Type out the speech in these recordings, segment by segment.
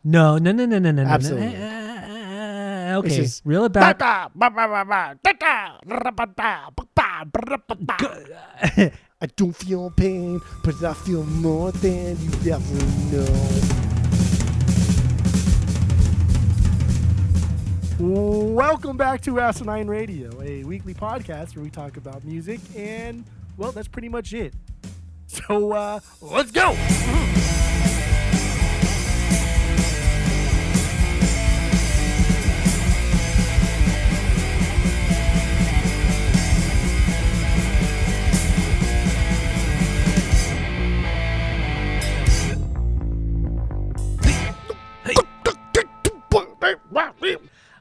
No. Absolutely. Okay, It's reel it back. I don't feel pain, but I feel more than you ever know. Welcome back to Asinine Radio, a weekly podcast where we talk about music, and, well, that's pretty much it. So, let's go!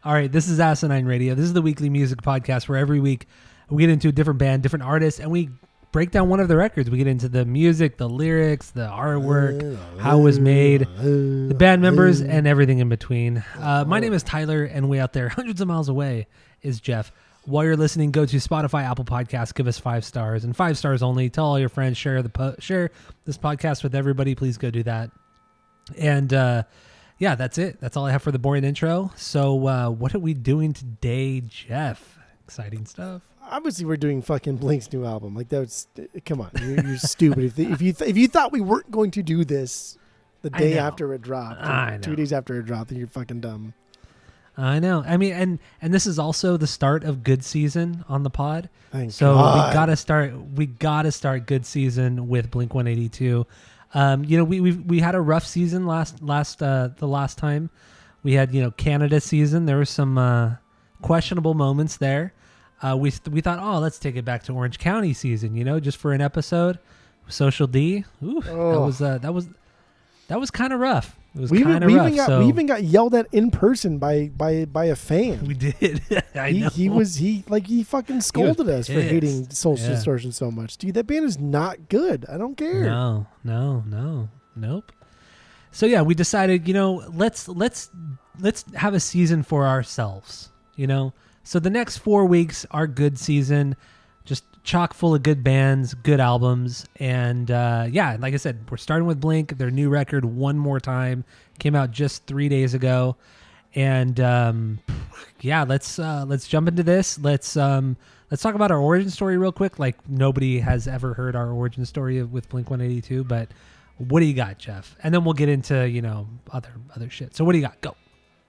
All right, this is Asinine Radio. This is the weekly music podcast where every week we get into a different band, different artist, and we break down one of the records. We get into the music, the lyrics, the artwork, how it was made, the band members, and everything in between. My name is Tyler, and way out there, hundreds of miles away, is Jeff. While you're listening, go to Spotify, Apple Podcasts, give us 5 stars, and 5 stars only. Tell all your friends, share this podcast with everybody. Please go do that. And yeah, that's it. That's all I have for the boring intro. So what are we doing today, Jeff? Exciting stuff. Obviously, we're doing fucking Blink's new album. Like, that's, come on, you're stupid. If you thought we weren't going to do this the day after it dropped, or 2 days after it dropped, then you're fucking dumb. I know. I mean, and this is also the start of good season on the pod. Thank so God. we gotta start good season with Blink-182. We had a rough season the last time. We had, Canada season. There was some questionable moments there. We thought, let's take it back to Orange County season, just for an episode. Social D. Ooh, that was kind of rough. It was kind of rough. We even got yelled at in person by a fan. We did. I know. He fucking scolded us for hating Social Yeah. Distortion so much. Dude, that band is not good. I don't care. No. Nope. So yeah, we decided, let's have a season for ourselves, So the next 4 weeks are good season, just chock full of good bands, good albums. And like I said, we're starting with Blink, their new record, One More Time, came out just 3 days ago. And let's jump into this. Let's talk about our origin story real quick. Like, nobody has ever heard our origin story with Blink-182, but what do you got, Jeff? And then we'll get into, other shit. So what do you got? Go.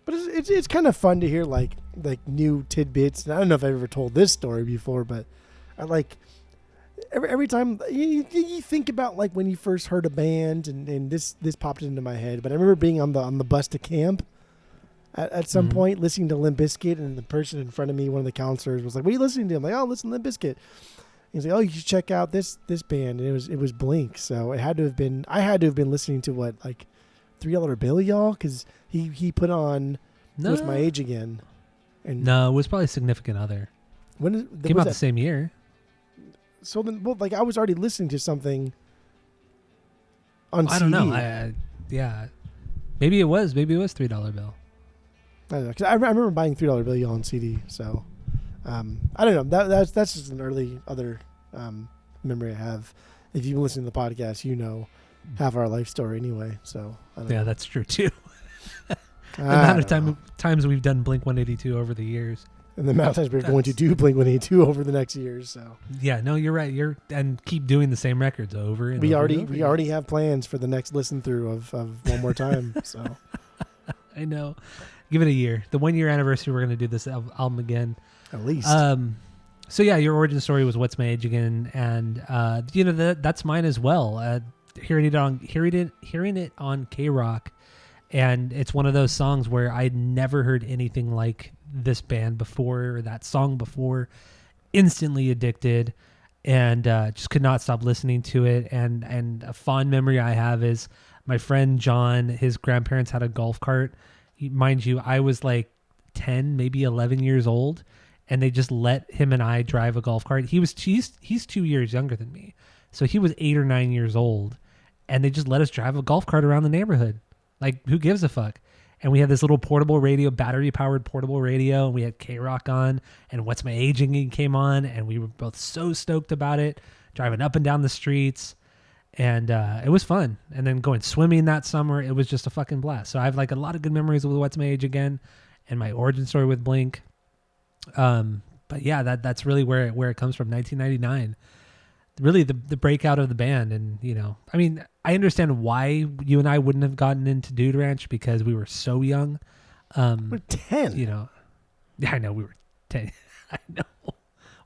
But it's kind of fun to hear like new tidbits. And I don't know if I've ever told this story before, but I like every time you think about like when you first heard a band, and this popped into my head. But I remember being on the bus to camp at some point, listening to Limp Bizkit, and the person in front of me, one of the counselors, was like, "What are you listening to?" I'm like, "Oh, listen to Limp Bizkit." He's like, "Oh, you should check out this band." And it was Blink. So I had to have been listening to what, like $3 Bill, y'all, because he put on What's My Age Again. And no, it was probably Significant Other. Came out the same year. So then, I was already listening to something on CD. I don't know. Maybe it was $3 Bill. I don't know, 'cause I remember buying $3 Bill Y'all on CD. So I don't know. That's just an early other memory I have. If you've been listening to the podcast, half our life story anyway. So I don't know. That's true too. The amount of times we've done Blink-182 over the years. And the amount of times we're going to do Blink-182 over the next years. So yeah, no, you're right. And keep doing the same records over and we over already and over we already have plans for the next listen through of One More Time. So I know. Give it a year. The 1 year anniversary, we're going to do this album again. At least. So yeah, your origin story was What's My Age Again, and that's mine as well. Hearing it on K-Rock, and it's one of those songs where I'd never heard anything like this band before or that song before. Instantly addicted, and just could not stop listening to it. And a fond memory I have is my friend John. His grandparents had a golf cart. Mind you, I was like 10, maybe 11 years old, and they just let him and I drive a golf cart. He's 2 years younger than me, so he was 8 or 9 years old, and they just let us drive a golf cart around the neighborhood. Like, who gives a fuck? And we had this little portable radio, battery-powered portable radio, and we had K-Rock on, and What's My Age Again came on, and we were both so stoked about it, driving up and down the streets. And it was fun. And then going swimming that summer, it was just a fucking blast. So I have like a lot of good memories with What's My Age Again and my origin story with Blink. But yeah, that's really where it comes from. 1999, really the breakout of the band. And, you know, I mean, I understand why you and I wouldn't have gotten into Dude Ranch because we were so young. We're 10. You know, yeah, I know we were 10. I know.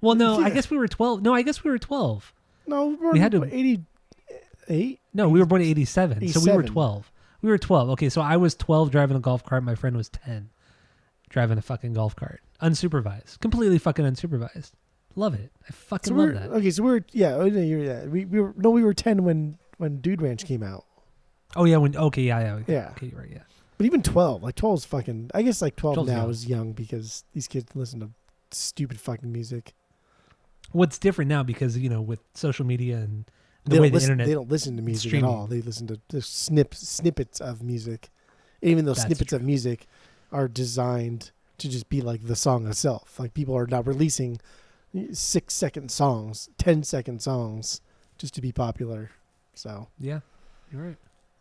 Well, no, Yeah. I guess we were 12. No, I guess we were 12. No, We had to 88. No, we were born in 87, so we were 87. 12. We were 12. Okay, so I was 12 driving a golf cart. My friend was 10 driving a fucking golf cart. Unsupervised. Completely fucking unsupervised. Love it. I fucking love that. Okay, so we were 10 when Dude Ranch came out. Oh, yeah. Yeah. Okay, you're right, yeah. But even 12, like 12 is fucking, I guess like 12 12's now young. is young because these kids listen to stupid fucking music. What's different now because, you know, with social media and the way the internet. They don't listen to music streaming. at all. They listen to the snippets of music. Even though That's snippets of true. music are designed to just be like the song itself. Like people are now releasing 6-second songs, 10-second songs just to be popular. So Yeah, you're right.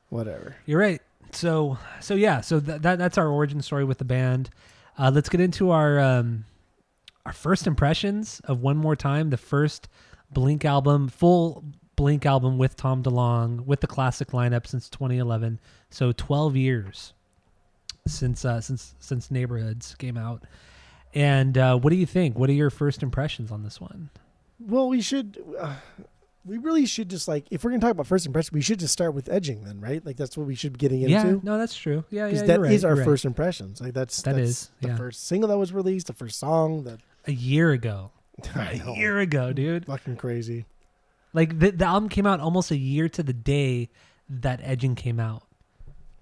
whatever. You're right. So that's our origin story with the band. Let's get into our first impressions of One More Time, the first Blink album, full Blink album with Tom DeLonge, with the classic lineup since 2011. So 12 years since Neighborhoods came out. And what do you think? What are your first impressions on this one? Well, we really should just like, if we're going to talk about first impression, we should just start with Edging then, right? Like that's what we should be getting into. Yeah, no, that's true. Yeah, Because yeah, that is you're our right. first impressions. Like that's is, the yeah. first single that was released, the first song that A year ago. I know. A year ago, dude. Fucking crazy. Like the album came out almost a year to the day that Edging came out.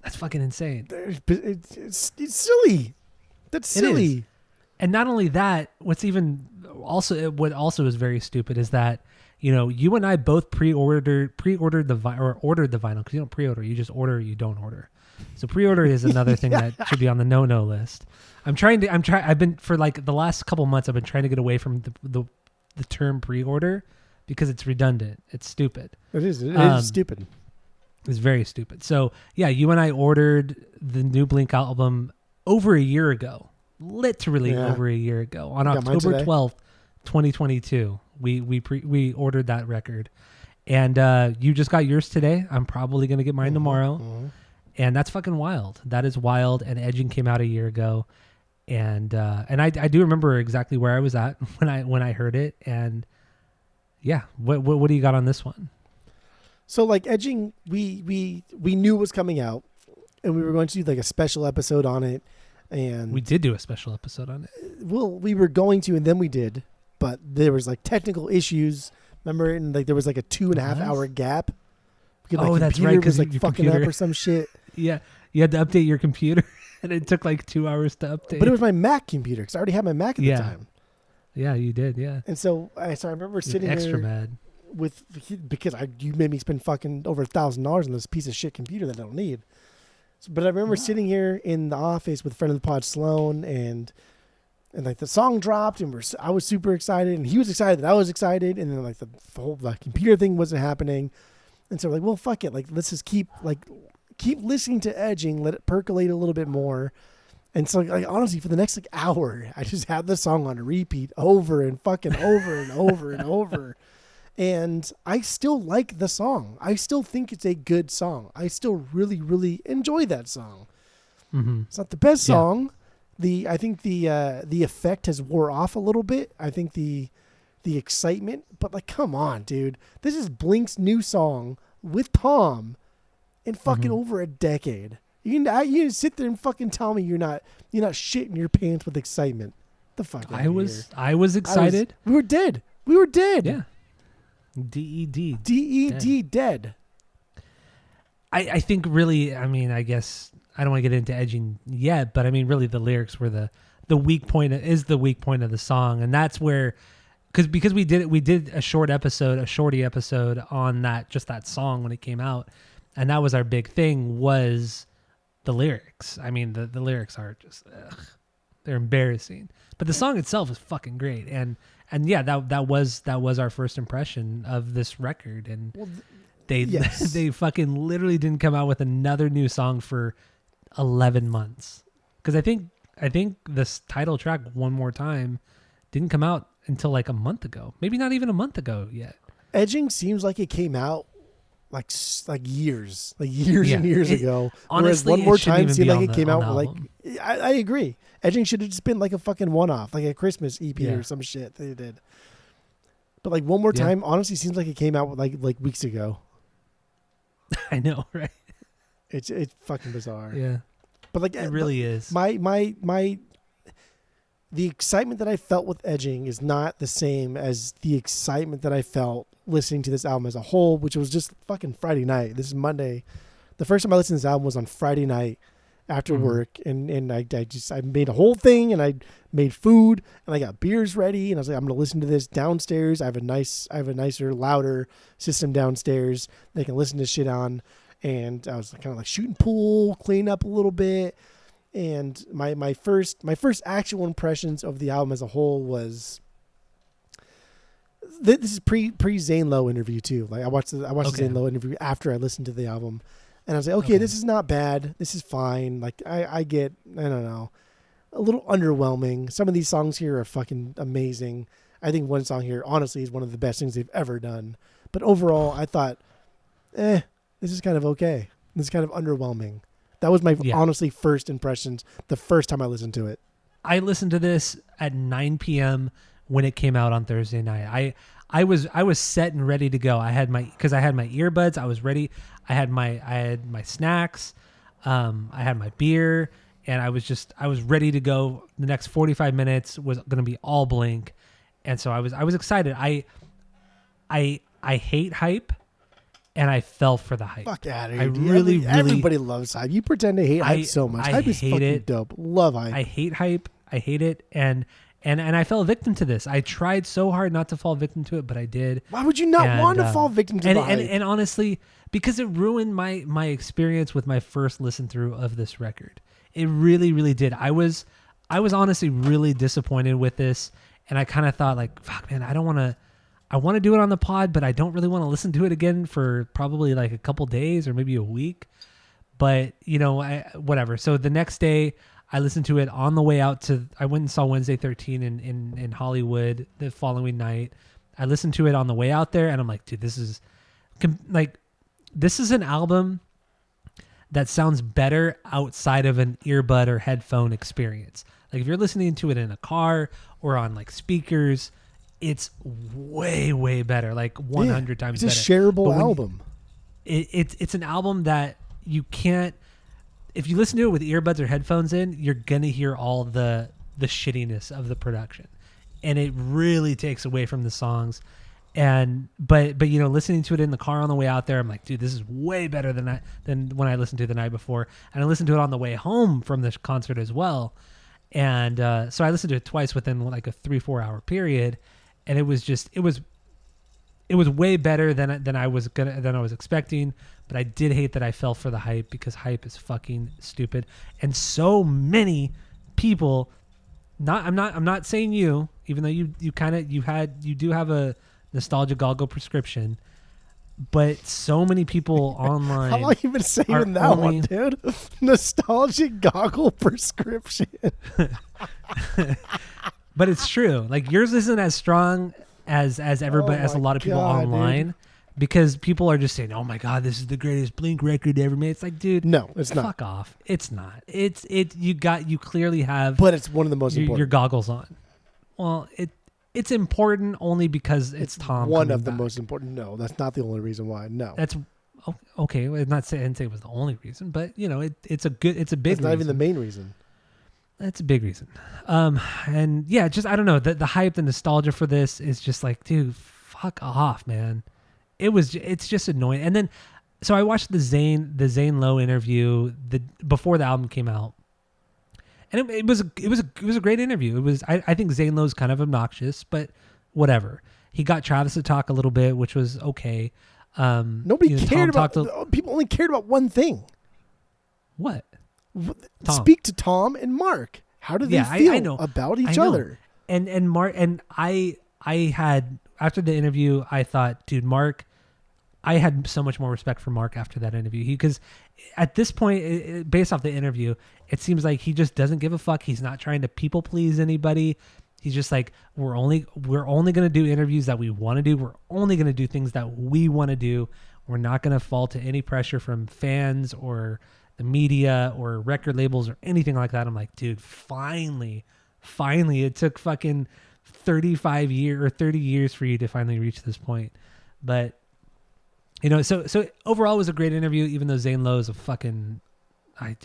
That's fucking insane. It's silly. That's It is. silly. And not only that, what also is very stupid is that, you know, you and I both ordered the vinyl, because you don't pre-order, you just order, you don't order. So pre-order is another thing that should be on the no list. I've been for like the last couple months, I've been trying to get away from the term pre-order because it's redundant. It's stupid. It is. It is stupid. It's very stupid. So yeah, you and I ordered the new Blink album over a year ago. Literally over a year ago. On Got mine October today. 12th, 2022. We ordered that record. And you just got yours today. I'm probably going to get mine tomorrow. Mhm. And that's fucking wild. That is wild. And Edging came out a year ago. And I do remember exactly where I was at when I heard it. And yeah, what do you got on this one? So like Edging, we knew it was coming out, and we were going to do like a special episode on it. And We did do a special episode on it. well, we were going to, and then we did, but there was like technical issues. Remember, and like there was like a 2.5 hour gap. Because my that's computer right, 'cause was like your fucking computer- up or some shit. Yeah, you had to update your computer, and it took like 2 hours to update. But it was my Mac computer because I already had my Mac at the time. Yeah, you did. Yeah, And so I remember You're sitting extra there mad. with because you made me spend fucking over $1,000 on this piece of shit computer that I don't need. So, but I remember sitting here in the office with friend of the pod Sloan, and like the song dropped, and I was super excited, and he was excited that I was excited, and then like the whole like computer thing wasn't happening, and so like, well, fuck it, like let's just keep listening to Edging, let it percolate a little bit more. And so, like, honestly, for the next like hour, I just had the song on repeat over and fucking over and over and over. And I still like the song. I still think it's a good song. I still really, really enjoy that song. Mm-hmm. It's not the best song. I think the effect has wore off a little bit. I think the excitement, but like, come on, dude. This is Blink's new song with Tom in fucking over a decade. You can sit there and fucking tell me you're not shitting your pants with excitement. The fuck I was excited. We were dead. We were dead. Yeah. DED. DED dead. I think really, I mean, I guess I don't want to get into Edging yet, but I mean, really the lyrics were the weak point of the song. And that's where, because we did a shorty episode on that song when it came out. And that was our big thing, was the lyrics. I mean, the lyrics are just, they're embarrassing, but the song itself is fucking great. And yeah, that was our first impression of this record. And They Yes. they fucking literally didn't come out with another new song for 11 months. Because I think this title track, One More Time, didn't come out until like a month ago. Maybe not even a month ago yet. Edging seems like it came out like years and years ago. Honestly, whereas One More it shouldn't Time even seemed be like on it the- came on out the like album. I agree. Edging should have just been like a fucking one-off, like a Christmas EP Yeah. or some shit they did. But like One More Yeah. Time, honestly, seems like it came out like weeks ago. I know, right? It's fucking bizarre. Yeah, But like it really is. The excitement that I felt with Edging is not the same as the excitement that I felt listening to this album as a whole, which was just fucking Friday night. This is Monday. The first time I listened to this album was on Friday night after work, and I made a whole thing, and I made food, and I got beers ready, and I was like, I'm gonna listen to this downstairs. I have a nicer, louder system downstairs they can listen to shit on, and I was kind of like shooting pool, cleaning up a little bit. And my first actual impressions of the album as a whole was this is pre Zane Lowe interview too. Like I watched the Zane Lowe interview after I listened to the album, and I was like, okay, this is not bad. This is fine. Like I don't know, a little underwhelming. Some of these songs here are fucking amazing. I think one song here honestly is one of the best things they've ever done. But overall, I thought, this is kind of okay. This is kind of underwhelming. That was my honestly first impressions the first time I listened to it. I listened to this at 9 p.m. when it came out on Thursday night. I was set and ready to go. I had my earbuds. I was ready. I had my snacks. I had my beer, and I was ready to go. The next 45 minutes was going to be all Blink, and so I was excited. I hate hype. And I fell for the hype. Fuck out of here. I really, everybody loves hype. You pretend to hate hype so much. Hype is fucking it. dope. Love hype. I hate hype. I hate it. And I fell victim to this. I tried so hard not to fall victim to it, but I did. Why would you not want to fall victim to the hype? And honestly, because it ruined my experience with my first listen through of this record. It really, really did. I was honestly really disappointed with this, and I kind of thought like, fuck, man, I want to do it on the pod, but I don't really want to listen to it again for probably like a couple days or maybe a week. But, whatever. So the next day, I listened to it on the way out I went and saw Wednesday 13 in Hollywood the following night. I listened to it on the way out there, and I'm like, dude, this is an album that sounds better outside of an earbud or headphone experience. Like if you're listening to it in a car or on like speakers, it's way, way better, like 100 times better. It's a shareable album. It's an album that you can't, if you listen to it with earbuds or headphones in, you're going to hear all the shittiness of the production. And it really takes away from the songs. But listening to it in the car on the way out there, I'm like, dude, this is way better than when I listened to it the night before. And I listened to it on the way home from this concert as well. And so I listened to it twice within like a 3-4 hour period. And it was way better than I was expecting, but I did hate that I fell for the hype because hype is fucking stupid. And so many people, I'm not saying you, even though you do have a nostalgia goggle prescription, but so many people online. How long you been saying that one, dude? Nostalgic goggle prescription. But it's true. Like yours isn't as strong as everybody, as a lot of people online, because people are just saying, "Oh my god, this is the greatest Blink record ever made." It's like, dude, no, it's not. Fuck off. It's not. You clearly have. But it's one of the most important. Your goggles on. Well, it's important only because it's Tom. One of the most important. No, that's not the only reason why. No, that's okay. I'm not saying it was the only reason, but it's a big. It's not even the main reason. That's a big reason. And yeah, just, I don't know, the hype, the nostalgia for this is just like, dude, fuck off, man. It's just annoying. And then, so I watched the Zane Lowe interview before the album came out. And it was a great interview. I think Zane Lowe's kind of obnoxious, but whatever. He got Travis to talk a little bit, which was okay. Nobody cared about, people only cared about one thing. What? Tom. Speak to Tom and Mark. How do they feel about each other? And Mark, and I had, after the interview, I thought, dude, Mark, I had so much more respect for Mark after that interview. Because at this point, based off the interview, it seems like he just doesn't give a fuck. He's not trying to people please anybody. He's just like, we're only going to do interviews that we want to do. We're only going to do things that we want to do. We're not going to fall to any pressure from fans or the media or record labels or anything like that. I'm like, dude, finally, it took fucking 35 years or 30 years for you to finally reach this point. But, you know, so overall it was a great interview, even though Zane Lowe is a fucking, I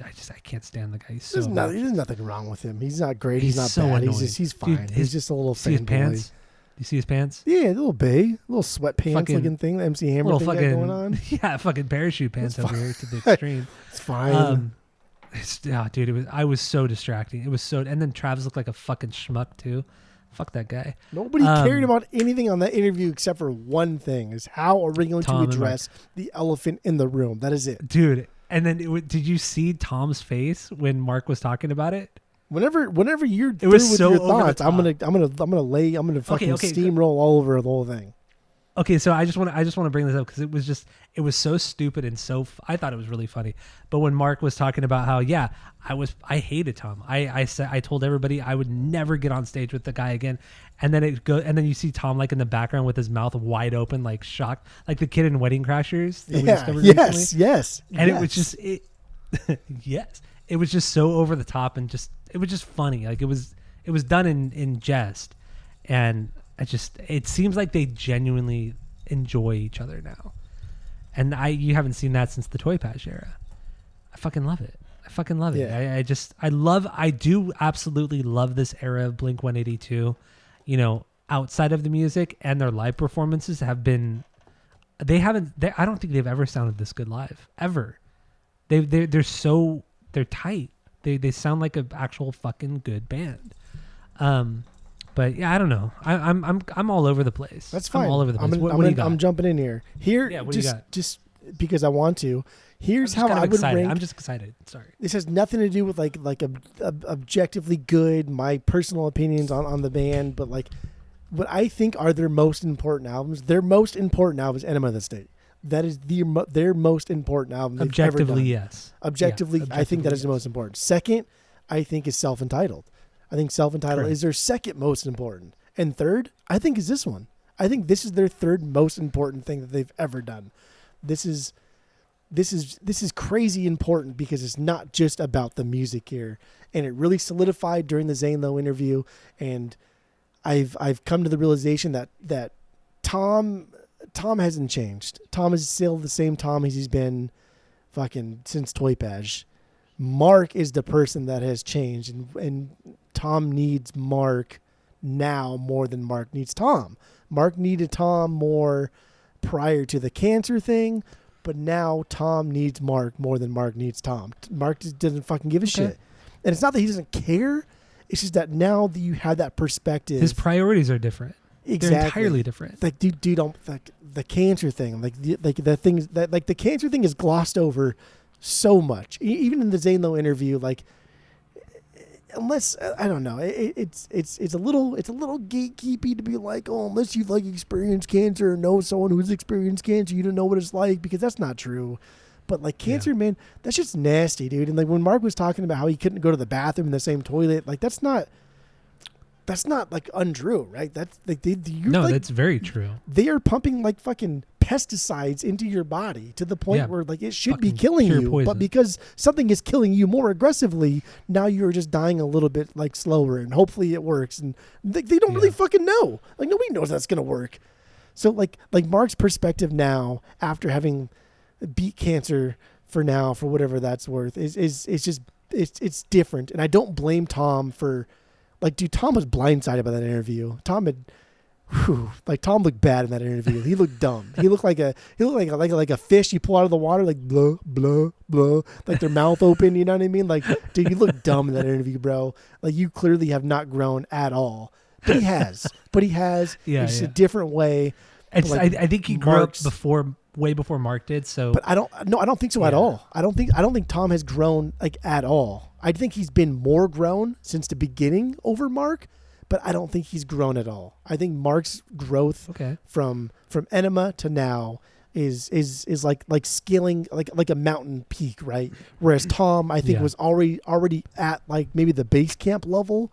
can't stand the guy. He's there's nothing wrong with him. He's not great. He's not so bad. annoying. He's fine. Dude, he's just a little see his fanboy. pants? Do you see his pants? Yeah, a little little sweatpants looking thing, the MC Hammer thing going on. Yeah, fucking parachute pants over here to the extreme. It's fine. Dude, I was so distracting. It was so, and then Travis looked like a fucking schmuck too. Fuck that guy. Nobody cared about anything on that interview except for one thing: is how are we going to address the elephant in the room? That is it, dude. And then, did you see Tom's face when Mark was talking about it? Whenever you're through with your thoughts, I'm gonna fucking steamroll all over the whole thing. Okay, so I just want to bring this up because it was so stupid and I thought it was really funny. But when Mark was talking about how I hated Tom. I told everybody I would never get on stage with the guy again. And then you see Tom like in the background with his mouth wide open, like shocked, like the kid in Wedding Crashers. Yes. And it was just yes, it was just so over the top and it was just funny. Like it was done in jest, and it seems like they genuinely enjoy each other now. And you haven't seen that since the Toy Patch era. I fucking love it. Yeah. I do absolutely love this era of Blink-182. You know, outside of the music, and their live performances have been, I don't think they've ever sounded this good live ever. They're tight. They sound like an actual fucking good band. But yeah, I don't know. I'm all over the place. That's fine. I'm all over the place. What do you got? I'm jumping in here. What do you got? Just because I want to. Here's how I would rank. I'm just excited. Sorry. This has nothing to do with like objectively good, my personal opinions on the band, but like what I think are their most important albums. Their most important album is Enema of the State. That is their most important album they've ever done. Yes. Objectively, I think that is the most important. Second, I think is Self-Entitled. I think Self-Entitled is their second most important. And third, I think is this one. I think this is their third most important thing that they've ever done. This is crazy important because it's not just about the music here. And it really solidified during the Zane Lowe interview. And I've come to the realization that Tom hasn't changed. Tom is still the same Tom as he's been fucking since Toy Patch. Mark is the person that has changed, and Tom needs Mark now more than Mark needs Tom. Mark needed Tom more prior to the cancer thing, but now Tom needs Mark more than Mark needs Tom. Mark just doesn't fucking give a shit. And it's not that he doesn't care. It's just that now that you have that perspective, his priorities are different. Exactly. They're entirely different. Like, dude, like the cancer thing, like the things that like the cancer thing is glossed over so much. Even in the Zane Lowe interview, like unless I don't know, it's a little gatekeepy to be like, oh, unless you've like experienced cancer or know someone who's experienced cancer, you don't know what it's like, because that's not true. But like cancer, man, that's just nasty, dude. And like when Mark was talking about how he couldn't go to the bathroom in the same toilet, like that's not like untrue, right? That's like that's very true. They are pumping like fucking pesticides into your body to the point where like it should be killing you, poison. But because something is killing you more aggressively, now you're just dying a little bit like slower, and hopefully it works. And they don't really fucking know. Like nobody knows that's gonna work. So like Mark's perspective now, after having beat cancer for whatever that's worth, is just it's different. And I don't blame Tom for. Like, dude, Tom was blindsided by that interview. Tom looked bad in that interview. He looked dumb. He looked like a fish you pull out of the water, like blah blah blah, like their mouth open. You know what I mean? Like, dude, you look dumb in that interview, bro. Like, you clearly have not grown at all. But he has. Yeah, it's a different way. Like, I think he grew up way before Mark did. So, but I don't think so at all. I don't think Tom has grown like at all. I think he's been more grown since the beginning over Mark, but I don't think he's grown at all. I think Mark's growth from Enema to now, is like scaling like a mountain peak, right? Whereas Tom, I think, was already at like maybe the base camp level,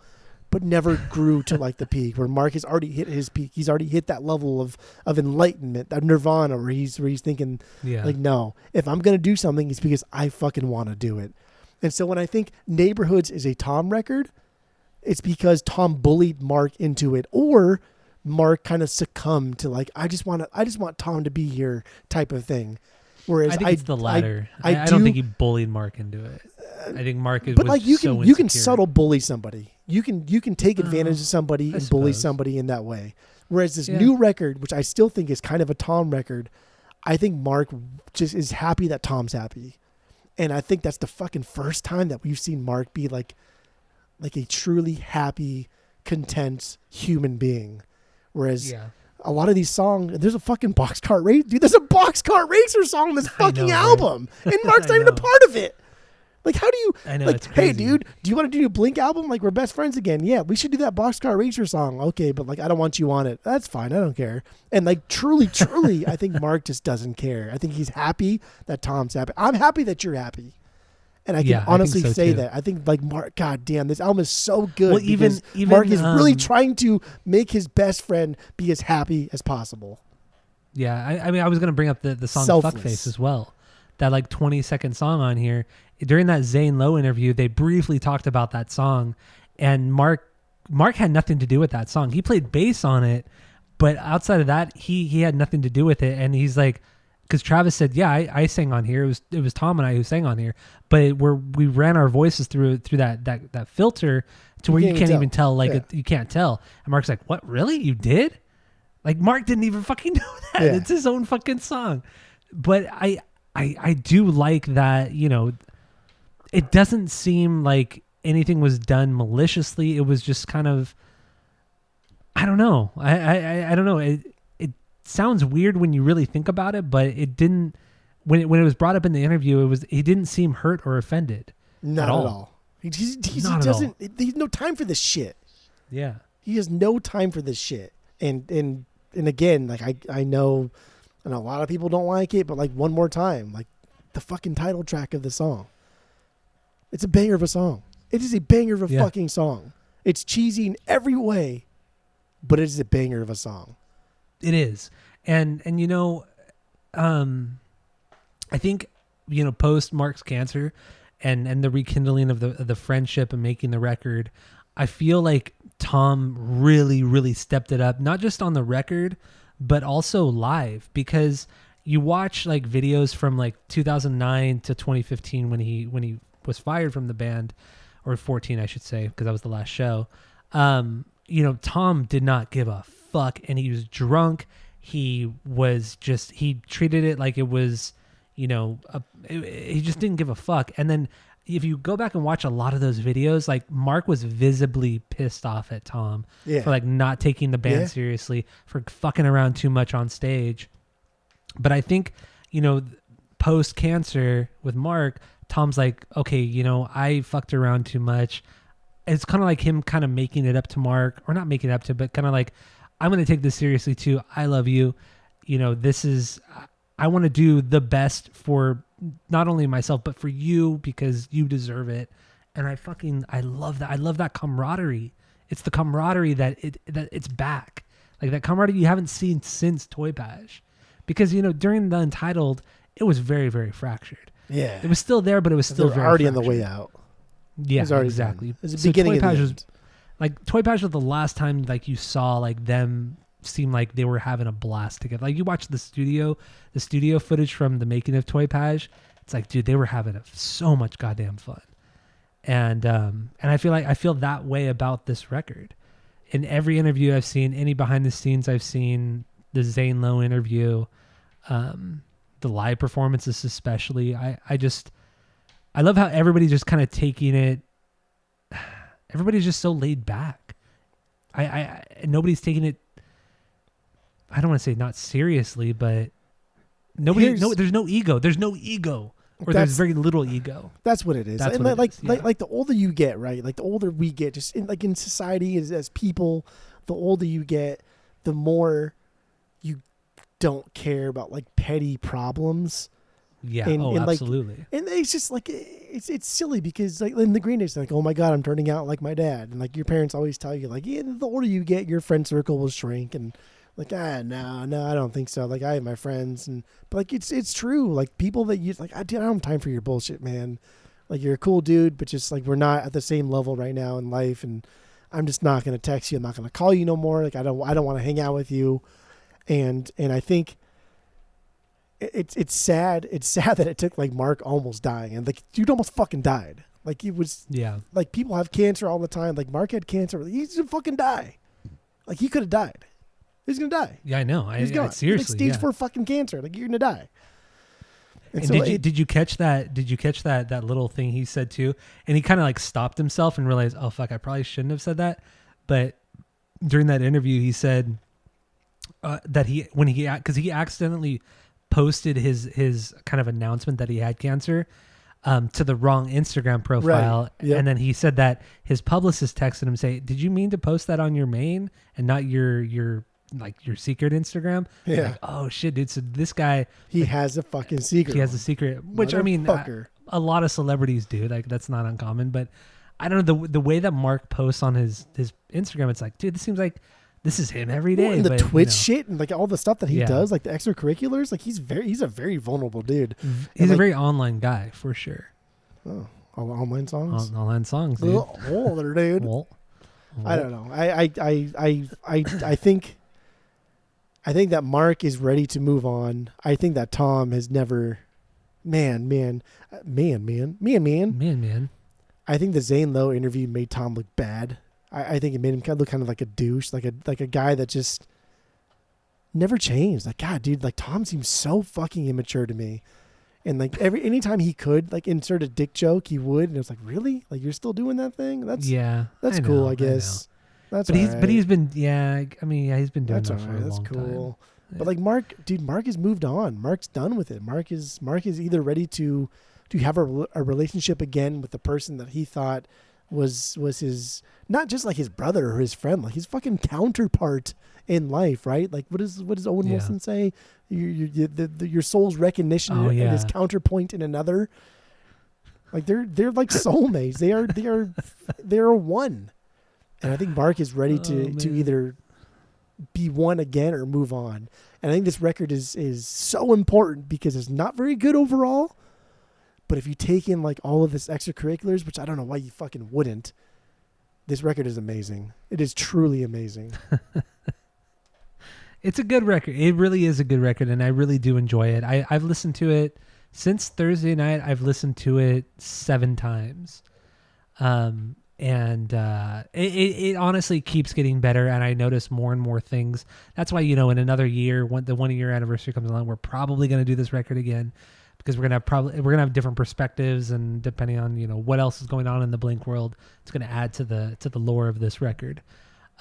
but never grew to like the peak. Where Mark has already hit his peak. He's already hit that level of enlightenment, that nirvana, where he's thinking, like, no, if I'm gonna do something, it's because I fucking want to do it. And so when I think Neighborhoods is a Tom record, it's because Tom bullied Mark into it, or Mark kind of succumbed to like, I just want Tom to be here type of thing. Whereas I think it's the latter. I don't think he bullied Mark into it. I think Mark is. But like you can subtle bully somebody. You can take advantage of somebody and bully somebody in that way. Whereas this new record, which I still think is kind of a Tom record, I think Mark just is happy that Tom's happy. And I think that's the fucking first time that we've seen Mark be like a truly happy, content human being. Whereas a lot of these songs, there's a fucking Boxcar Racer. Dude, there's a Boxcar Racer song on this fucking album. Right? And Mark's not even a part of it. Like, how do you, I know, like, it's crazy. Hey, dude, do you want to do a Blink album? Like, we're best friends again. Yeah, we should do that Boxcar Racer song. Okay, but, like, I don't want you on it. That's fine. I don't care. And, like, truly, I think Mark just doesn't care. I think he's happy that Tom's happy. I'm happy that you're happy. And I can honestly say that. I think, like, Mark, God damn, this album is so good. Well, even Mark is really trying to make his best friend be as happy as possible. Yeah, I mean, I was going to bring up the song Selfless. Fuckface as well. That, like, 20-second song on here. During that Zane Lowe interview, they briefly talked about that song, and Mark had nothing to do with that song. He played bass on it, but outside of that, he had nothing to do with it. And he's like, because Travis said, yeah, I sang on here. It was Tom and I who sang on here, but we ran our voices through that filter to where you can't even tell. Like you can't tell. And Mark's like, what? Really? You did? Like, Mark didn't even fucking know that. Yeah. It's his own fucking song. But I do like that, you know. It doesn't seem like anything was done maliciously. It was just kind of, I don't know. I don't know. It sounds weird when you really think about it, but it didn't. When it was brought up in the interview, he didn't seem hurt or offended. Not at all. He doesn't. He's no time for this shit. Yeah. He has no time for this shit. And again, like I know a lot of people don't like it, but like one more time, like the fucking title track of the song. It's a banger of a song. It is a banger of a fucking song. It's cheesy in every way, but it is a banger of a song. It is. And you know, I think, you know, post Mark's cancer and the rekindling of the friendship and making the record, I feel like Tom really, really stepped it up, not just on the record, but also live, because you watch like videos from like 2009 to 2015 when he was fired from the band, or 14, I should say, because that was the last show. You know, Tom did not give a fuck, and he was drunk. He treated it like it was, you know, he just didn't give a fuck. And then if you go back and watch a lot of those videos, like Mark was visibly pissed off at Tom for like not taking the band seriously, for fucking around too much on stage. But I think, you know, post cancer with Mark, Tom's like, okay, you know, I fucked around too much. It's kind of like him kind of making it up to Mark, or not making it up to, but kind of like, I'm going to take this seriously too. I love you. You know, I want to do the best for not only myself, but for you, because you deserve it. And I love that. I love that camaraderie. It's the camaraderie that it's back. Like that camaraderie you haven't seen since Toy Pash. Because, you know, during the Untitled, it was very, very fractured. Yeah. It was still there, but it was still very already fractured. On the way out. Yeah, exactly. It was the beginning of the end. Like Toy Pash was the last time like you saw like them seem like they were having a blast together. Like you watch the studio footage from the making of Toy Pash, it's like, dude, they were having so much goddamn fun. And I feel that way about this record. In every interview I've seen, any behind the scenes I've seen, the Zane Lowe interview, the live performances especially, I love how everybody's just kind of taking it. Everybody's just so laid back. Nobody's taking it. I don't want to say not seriously, but there's no ego. There's no ego, or there's very little ego. That's what it is. That's and what like, it is. Yeah. like the older you get, right? Like the older we get, just in society as people, the older you get, the more don't care about like petty problems. Yeah. And like, absolutely. and it's just like it's silly because like in the Green Days, like, oh my God, I'm turning out like my dad, and like your parents always tell you like, yeah, the older you get, your friend circle will shrink, and like, no, I don't think so. Like I have my friends, but like it's true. Like people that you like, I don't have time for your bullshit, man. Like you're a cool dude, but just like we're not at the same level right now in life, and I'm just not gonna text you. I'm not gonna call you no more. Like I don't want to hang out with you, and I think. It's sad. It's sad that it took like Mark almost dying, and like dude almost fucking died. Like he was, like people have cancer all the time. Like Mark had cancer. He's gonna fucking die. Like he could have died. He's gonna die. Yeah, I know. He's gone. Seriously, like stage 4 fucking cancer. Like you're gonna die. And so did you catch that? Did you catch that little thing he said too? And he kind of like stopped himself and realized, oh fuck, I probably shouldn't have said that. But during that interview, he said that because he accidentally posted his kind of announcement that he had cancer to the wrong Instagram profile. Right. Yep. And then he said that his publicist texted him say, did you mean to post that on your main and not your secret Instagram? Yeah. Like, oh shit, dude. So this guy, he has a fucking secret. He has a secret, which I mean, a lot of celebrities do. Like that's not uncommon, but I don't know the way that Mark posts on his Instagram. It's like, dude, this seems like this is him every day. And the Twitch shit and like all the stuff that he does, like the extracurriculars, like he's a very vulnerable dude. He's a very online guy for sure. Oh, all online songs? Online songs, dude. Older dude. Well, I don't know. I think that Mark is ready to move on. I think that Tom has never man. I think the Zane Lowe interview made Tom look bad. I think it made him look kind of like a douche, like a guy that just never changed. Like, God, dude, like Tom seems so fucking immature to me. And like anytime he could like insert a dick joke, he would. And it was like, really? Like you're still doing that thing? That's cool, I guess. But he's been he's been doing that for a long time. Yeah. But like Mark has moved on. Mark's done with it. Mark is either ready to have a relationship again with the person that he thought was his, not just like his brother or his friend, like his fucking counterpart in life, right? Like what does Owen Wilson say? Your soul's recognition and his counterpoint in another. Like they're like soulmates. They are one. And I think Mark is ready to either be one again or move on. And I think this record is so important because it's not very good overall. But if you take in like all of this extracurriculars, which I don't know why you fucking wouldn't, this record is amazing. It is truly amazing. It's a good record. It really is a good record, and I really do enjoy it. I've listened to it since Thursday night. I've listened to it 7 times. It honestly keeps getting better, and I notice more and more things. That's why, in another year, when the 1 year anniversary comes along, we're probably going to do this record again. Because we're gonna have different perspectives, and depending on what else is going on in the Blink world, it's gonna add to the lore of this record.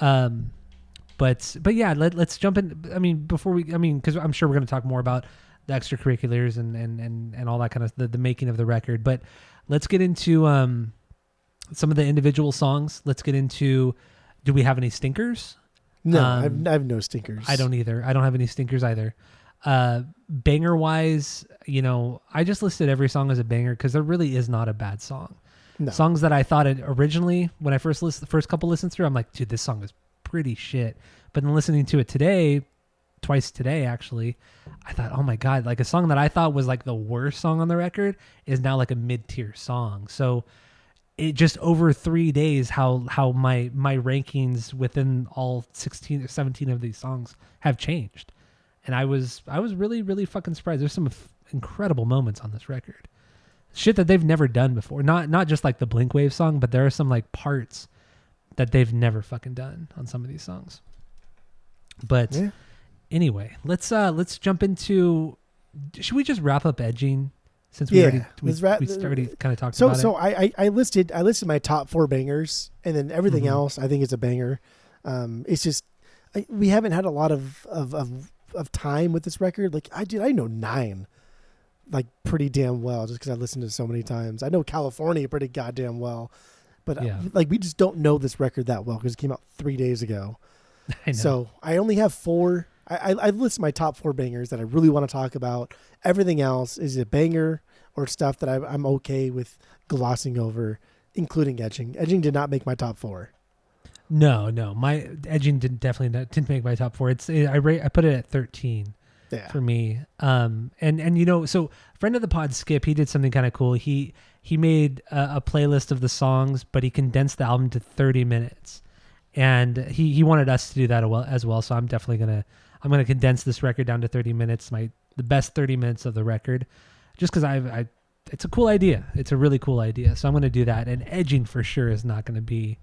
But yeah, let's jump in. Because I'm sure we're gonna talk more about the extracurriculars and all that kind of the making of the record. But let's get into some of the individual songs. Let's get into. Do we have any stinkers? No, I have no stinkers. I don't either. I don't have any stinkers either. Banger wise, I just listed every song as a banger because there really is not a bad song. No. Songs that I thought originally when I first the first couple listens through, I'm like, dude, this song is pretty shit. But then listening to it twice today actually, I thought, oh my God, like a song that I thought was like the worst song on the record is now like a mid-tier song. So it just over 3 days how my rankings within all 16 or 17 of these songs have changed. And I was really, really fucking surprised. There's some incredible moments on this record. Shit that they've never done before. Not just like the Blink Wave song, but there are some like parts that they've never fucking done on some of these songs. But anyway, let's jump into. Should we just wrap up edging? Since we already kind of talked about it. So I listed my top 4 bangers, and then everything else I think is a banger. It's just we haven't had a lot of time with this record. Like I know 9 like pretty damn well just because I listened to it so many times. I know California pretty goddamn well, but like we just don't know this record that well because it came out 3 days ago. I know. So I only have 4. I list my top 4 bangers that I really want to talk about. Everything else is a banger or stuff that I'm okay with glossing over, including Edging. Edging did not make my top 4. No, my Edging didn't make my top 4. I put it at 13 for me. And so friend of the pod Skip, he did something kind of cool. He made a playlist of the songs, but he condensed the album to 30 minutes. And he wanted us to do that as well. So I'm definitely gonna condense this record down to 30 minutes, the best 30 minutes of the record, just because it's a cool idea. It's a really cool idea. So I'm gonna do that. And Edging for sure is not gonna make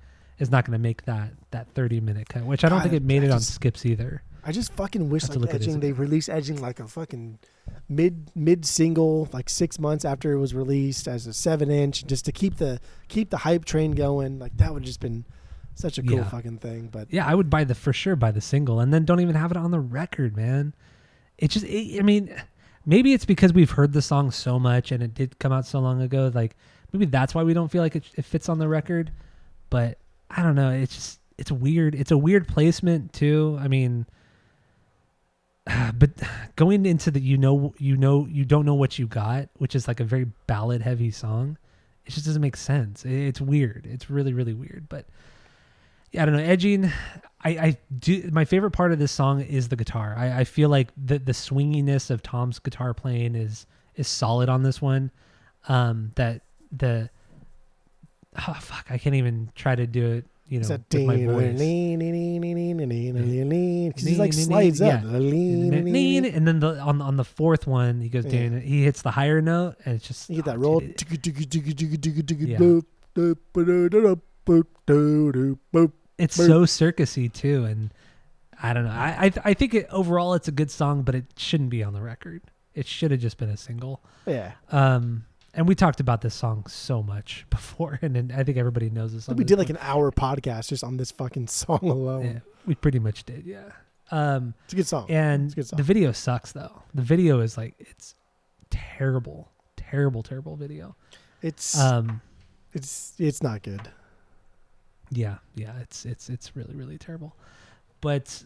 that 30-minute cut, which I don't think it made it on Skips either. I just fucking wish they released Edging like a fucking mid single, like 6 months after it was released as a 7-inch, just to keep the hype train going. Like that would have just been such a cool fucking thing. But yeah, I would for sure buy the single and then don't even have it on the record, man. I mean, maybe it's because we've heard the song so much and it did come out so long ago. Like maybe that's why we don't feel like it fits on the record. But I don't know. It's weird. It's a weird placement too. I mean, but going into the you don't know what you got, which is like a very ballad heavy song, it just doesn't make sense. It's weird. It's really, really weird. But yeah, I don't know. Edging, I do. My favorite part of this song is the guitar. I feel like the swinginess of Tom's guitar playing is solid on this one. I can't even try to do it. With my voice. Because he like slides up. And then on the fourth one, he goes down. He hits the higher note, and it's just you get that roll. It's so circusy too, and I don't know. I think overall it's a good song, but it shouldn't be on the record. It should have just been a single. Yeah. And we talked about this song so much before, and I think everybody knows this song. We did like an hour podcast just on this fucking song alone. Yeah, we pretty much did, yeah. It's a good song. And the video sucks, though. The video is it's terrible, terrible, terrible video. It's not good. Yeah, it's really, really terrible. But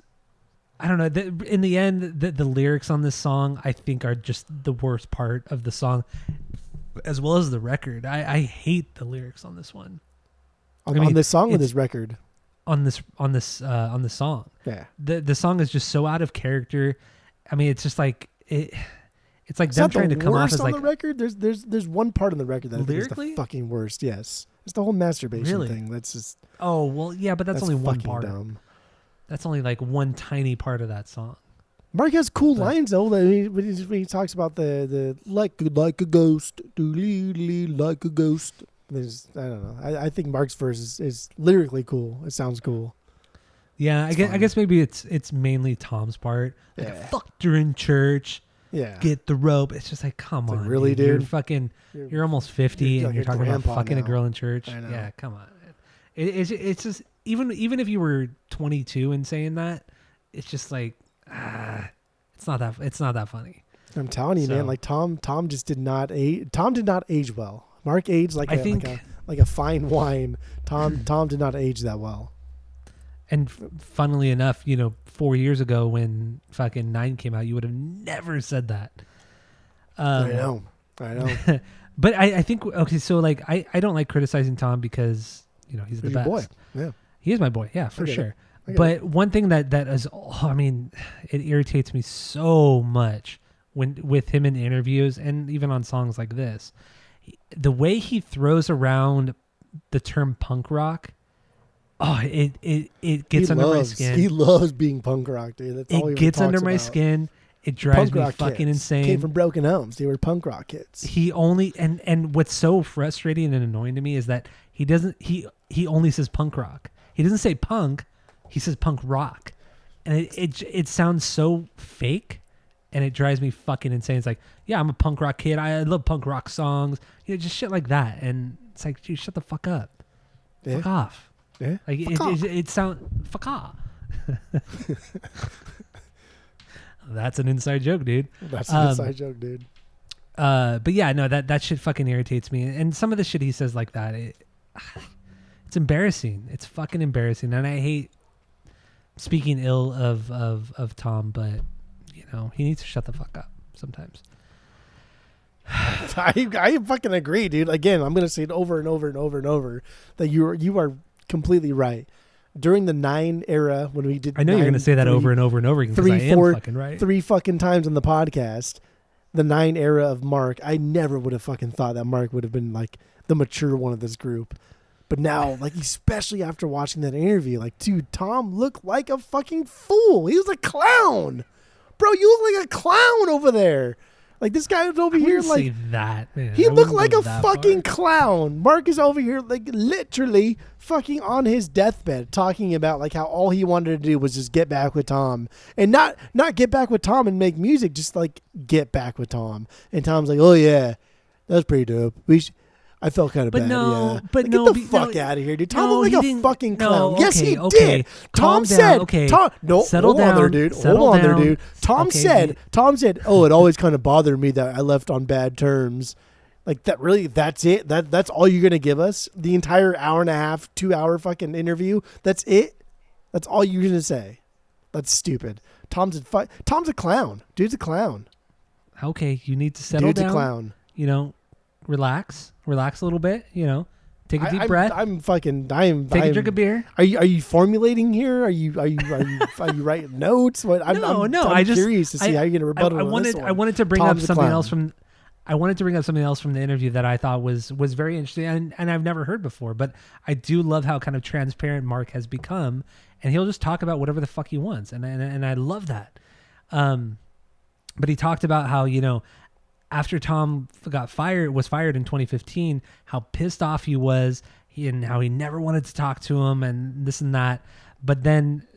I don't know. In the end, the lyrics on this song, I think, are just the worst part of the song, as well as the record. I hate the lyrics on this one. On this song or this record? On the song. Yeah. The song is just so out of character. I mean, it's just like it. It's like them trying to come off as like on the record. There's one part on the record that lyrically is the fucking worst. Yes, it's the whole masturbation thing. That's just. Oh well, yeah, but that's only one part. Dumb. That's only like one tiny part of that song. Mark has cool lines though. When he talks about the like a ghost, like a ghost. I don't know. I think Mark's verse is lyrically cool. It sounds cool. Yeah, I guess maybe it's mainly Tom's part. Like, fucked her in church. Yeah. Get the rope. It's just like, come on, really, dude. You're almost 50 and you're talking about fucking a girl in church. Yeah, come on. It's just even if you were 22 and saying that, it's just like it's not that funny. I'm telling you, man. Like Tom just did not age. Tom did not age well. Mark aged like a fine wine. Tom did not age that well. And funnily enough, 4 years ago when fucking 9 came out, you would have never said that. I know. But I think, okay, so like I don't like criticizing Tom because, he's the best. Your boy. Yeah. He is my boy. Yeah, for sure. But one thing that is, it irritates me so much with him in interviews and even on songs like this, the way he throws around the term punk rock. Oh, it gets under my skin. He loves being punk rock, dude. That's all he gets under my skin. It drives me fucking kids. Insane. Came from broken homes. They were punk rock kids. He only and what's so frustrating and annoying to me is that he only says punk rock. He doesn't say punk. He says punk rock, and it sounds so fake, and it drives me fucking insane. It's like, yeah, I'm a punk rock kid. I love punk rock songs. Just shit like that, and it's like, dude, shut the fuck up. Yeah. Fuck off. Yeah. Like it sounds fuck off. That's an inside joke, dude. That's an inside joke, dude. But yeah, no, that shit fucking irritates me. And some of the shit he says like that, it's embarrassing. It's fucking embarrassing. And I hate speaking ill of Tom, but you know, he needs to shut the fuck up sometimes. I fucking agree, dude. Again, I'm gonna say it over and over and over and over that you are completely right. During the 9 era, when we did, I know you're gonna say that over and over and over again because I am fucking right. 3 fucking times on the podcast. The 9 era of Mark, I never would have fucking thought that Mark would have been like the mature one of this group. But now, like, especially after watching that interview, like, dude, Tom looked like a fucking fool. He was a clown, bro. You look like a clown over there. Like, this guy was over here, like, say that, man. He looked like a fucking clown. Mark is over here, like, literally fucking on his deathbed, talking about like how all he wanted to do was just get back with Tom, and not get back with Tom and make music, just like get back with Tom. And Tom's like, oh yeah, that's pretty dope. I felt kind of bad. No, yeah. But like, no, get the fuck out of here, dude. Tom looked like a fucking clown. No, yes, okay, he okay. did. Tom said, Tom, no, settle hold down, on there, dude. Hold on there, dude. Tom okay, said, oh, it always kind of bothered me that I left on bad terms. Like that, really? That's it? That's all you're gonna give us? The entire hour and a half, 2 hour fucking interview? That's it? That's all you're gonna say? That's stupid. Tom's a clown. Dude's a clown. Okay, you need to settle down. Dude's a clown. You know, relax a little bit. You know, take a deep breath. Take a drink of beer. Are you formulating here? Are you writing notes? What? I'm curious to see how you're gonna rebuttal. I wanted to bring up something else from. I wanted to bring up something else from the interview that I thought was very interesting and I've never heard before. But I do love how kind of transparent Mark has become, and he'll just talk about whatever the fuck he wants, and I love that. But he talked about how, you know, after Tom was fired in 2015, how pissed off he was, and how he never wanted to talk to him and this and that. But then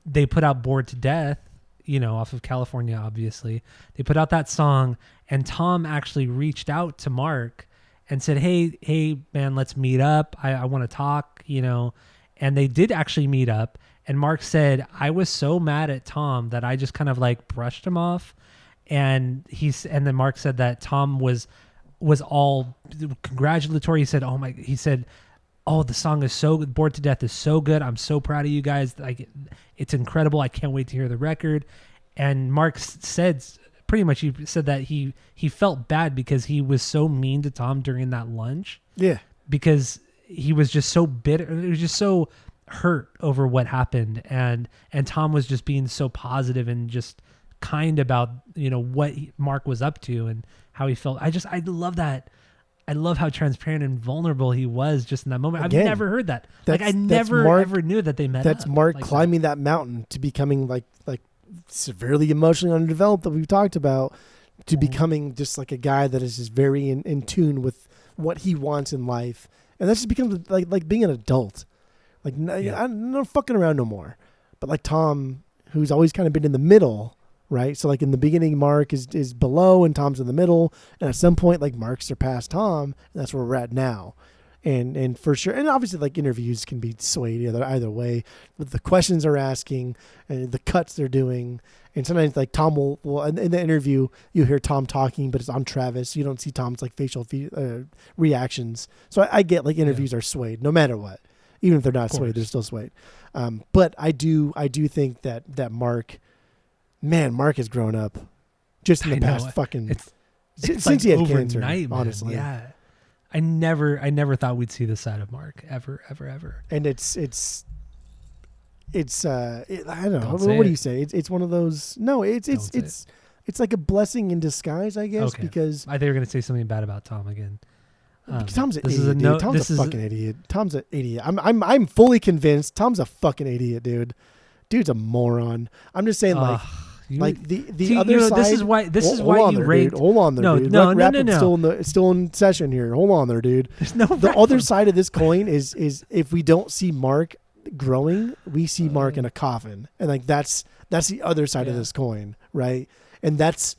they put out Bored to Death, you know, off of California, obviously. They put out that song, and Tom actually reached out to Mark and said, hey, man, let's meet up. I want to talk, you know. And they did actually meet up. And Mark said, I was so mad at Tom that I just kind of like brushed him off. And then Mark said that Tom was all congratulatory. He said, oh, the song is so good. Bored to Death is so good. I'm so proud of you guys. Like, it's incredible. I can't wait to hear the record. And Mark said, pretty much, he said that he felt bad because he was so mean to Tom during that lunch. Yeah. Because he was just so bitter. He was just so hurt over what happened. And Tom was just being so positive and just kind about, you know, what Mark was up to and how he felt. I love that. I love how transparent and vulnerable he was just in that moment. Again, I've never heard that. Like, I never ever knew that they met. That's Mark like climbing that mountain to becoming like severely emotionally underdeveloped that we've talked about, to becoming just like a guy that is just very in tune with what he wants in life. And that just becomes like being an adult. Like, I'm not fucking around no more. But like Tom, who's always kind of been in the middle, right? So like in the beginning, Mark is below and Tom's in the middle. And at some point, like Mark surpassed Tom. And that's where we're at now. And for sure. And obviously like interviews can be swayed either way. But the questions they're asking and the cuts they're doing. And sometimes like Tom will in the interview, you hear Tom talking, but it's on Travis. You don't see Tom's like facial reactions. So I get like interviews are swayed no matter what. Even if they're not swayed, they're still swayed. But I do think that Mark has grown up just in the past fucking since like he had cancer. Man. Honestly, yeah. I never thought we'd see this side of Mark ever. And it's I don't know. What do you say? It's one of those. No, it's like a blessing in disguise, I guess, because I thought you were going to say something bad about Tom again. Tom's an idiot, dude. Tom's a fucking idiot. Tom's an idiot. I'm fully convinced Tom's a fucking idiot, dude. Dude's a moron. I'm just saying, the other side. This is why you ranked. Hold on there, dude. No. Still in session here. Hold on there, dude. There's no. The other side of this coin is if we don't see Mark growing, we see Mark in a coffin, and like that's the other side of this coin, right? And that's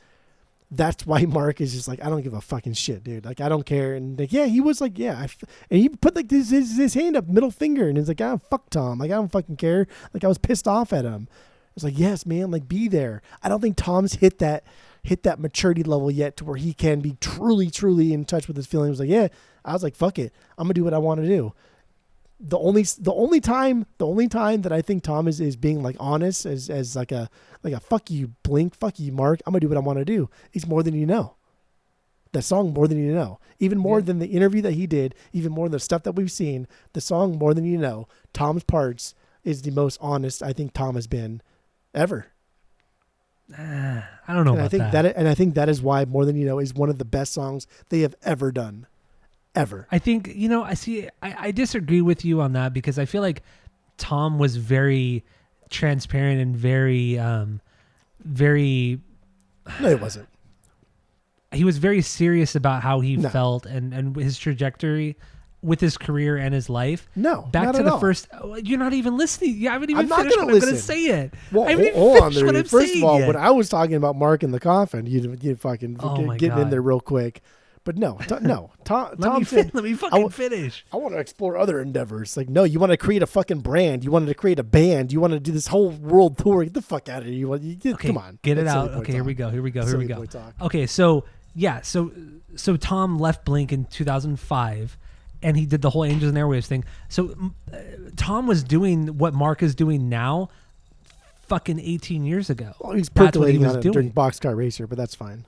why Mark is just like, I don't give a fucking shit, dude. Like, I don't care. And like, he was like, and he put like his hand up, middle finger, and he's like, fuck Tom. Like, I don't fucking care. Like, I was pissed off at him. It's like, yes, man, like, be there. I don't think Tom's hit that maturity level yet to where he can be truly in touch with his feelings. Like, I was like, fuck it. I'm gonna do what I want to do. the only time that I think Tom is being like honest as like a fuck you Blink, fuck you Mark, I'm gonna do what I want to do. He's More Than You Know. The song More Than You Know, even more than the interview that he did, even more than the stuff that we've seen. The song More Than You Know, Tom's parts is the most honest I think Tom has been ever. I don't know and about I think that. And I think that is why More Than You Know is one of the best songs they have ever done. Ever. I think, I disagree with you on that because I feel like Tom was very transparent and very, very. No, it wasn't. He was very serious about how he felt and his trajectory with his career and his life. No, back not to at the all. first. You are not even listening. You haven't even I'm not finished gonna what I'm going to listen. say it. Well, I haven't even hold on finished what there. I'm First saying of all, yet. when I was talking about Mark in the coffin, you fucking my getting in God. there real quick. But no. Tom let said, me fucking finish. I want to explore other endeavors. Like, no, you want to create a fucking brand. You wanted to create a band. You want to do this whole world tour. Get the fuck out of here. Come on. Get it That's out. silly boy Okay, talk. here we go. Silly boy talk. Okay, so Tom left Blink in 2005 and he did the whole Angels and Airwaves thing. So Tom was doing what Mark is doing now fucking 18 years ago. Well, he's That's what percolating he was on it doing. during Boxcar Racer, but that's fine.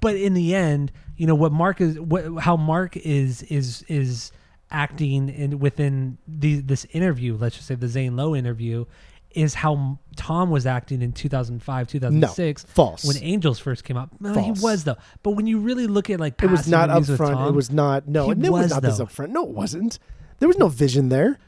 But in the end, how Mark is acting within this interview, let's just say the Zane Lowe interview, is how Tom was acting in 2005, 2006. No, false. When Angels first came out. No, he False. was though. But when you really look at like It was past not interviews with upfront. Tom, It was not. No, he it was was, not this though. upfront. No, it wasn't. There was no vision there.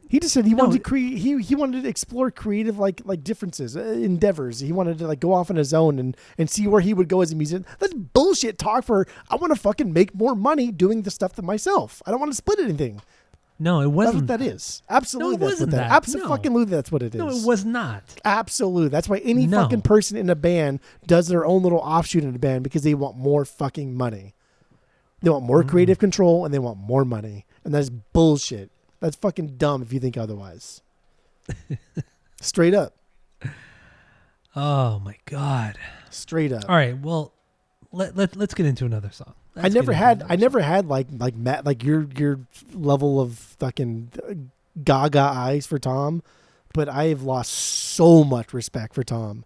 He just said he wanted to create. He wanted to explore creative like differences, endeavors. He wanted to like go off on his own and see where he would go as a musician. That's bullshit talk for. I want to fucking make more money doing the stuff that myself. I don't want to split anything. No, it wasn't. That's what that is. Absolutely, No, it that's wasn't what that. Absolutely, that's what it is. No, it was not. Absolutely. That's why any No. fucking person in a band does their own little offshoot in a band because they want more fucking money. They want more creative control and they want more money. And that's bullshit. That's fucking dumb if you think otherwise. Straight up. Oh my God. Straight up. All right. Well, let's get into another song. I never had like Matt, like your level of fucking gaga eyes for Tom, but I have lost so much respect for Tom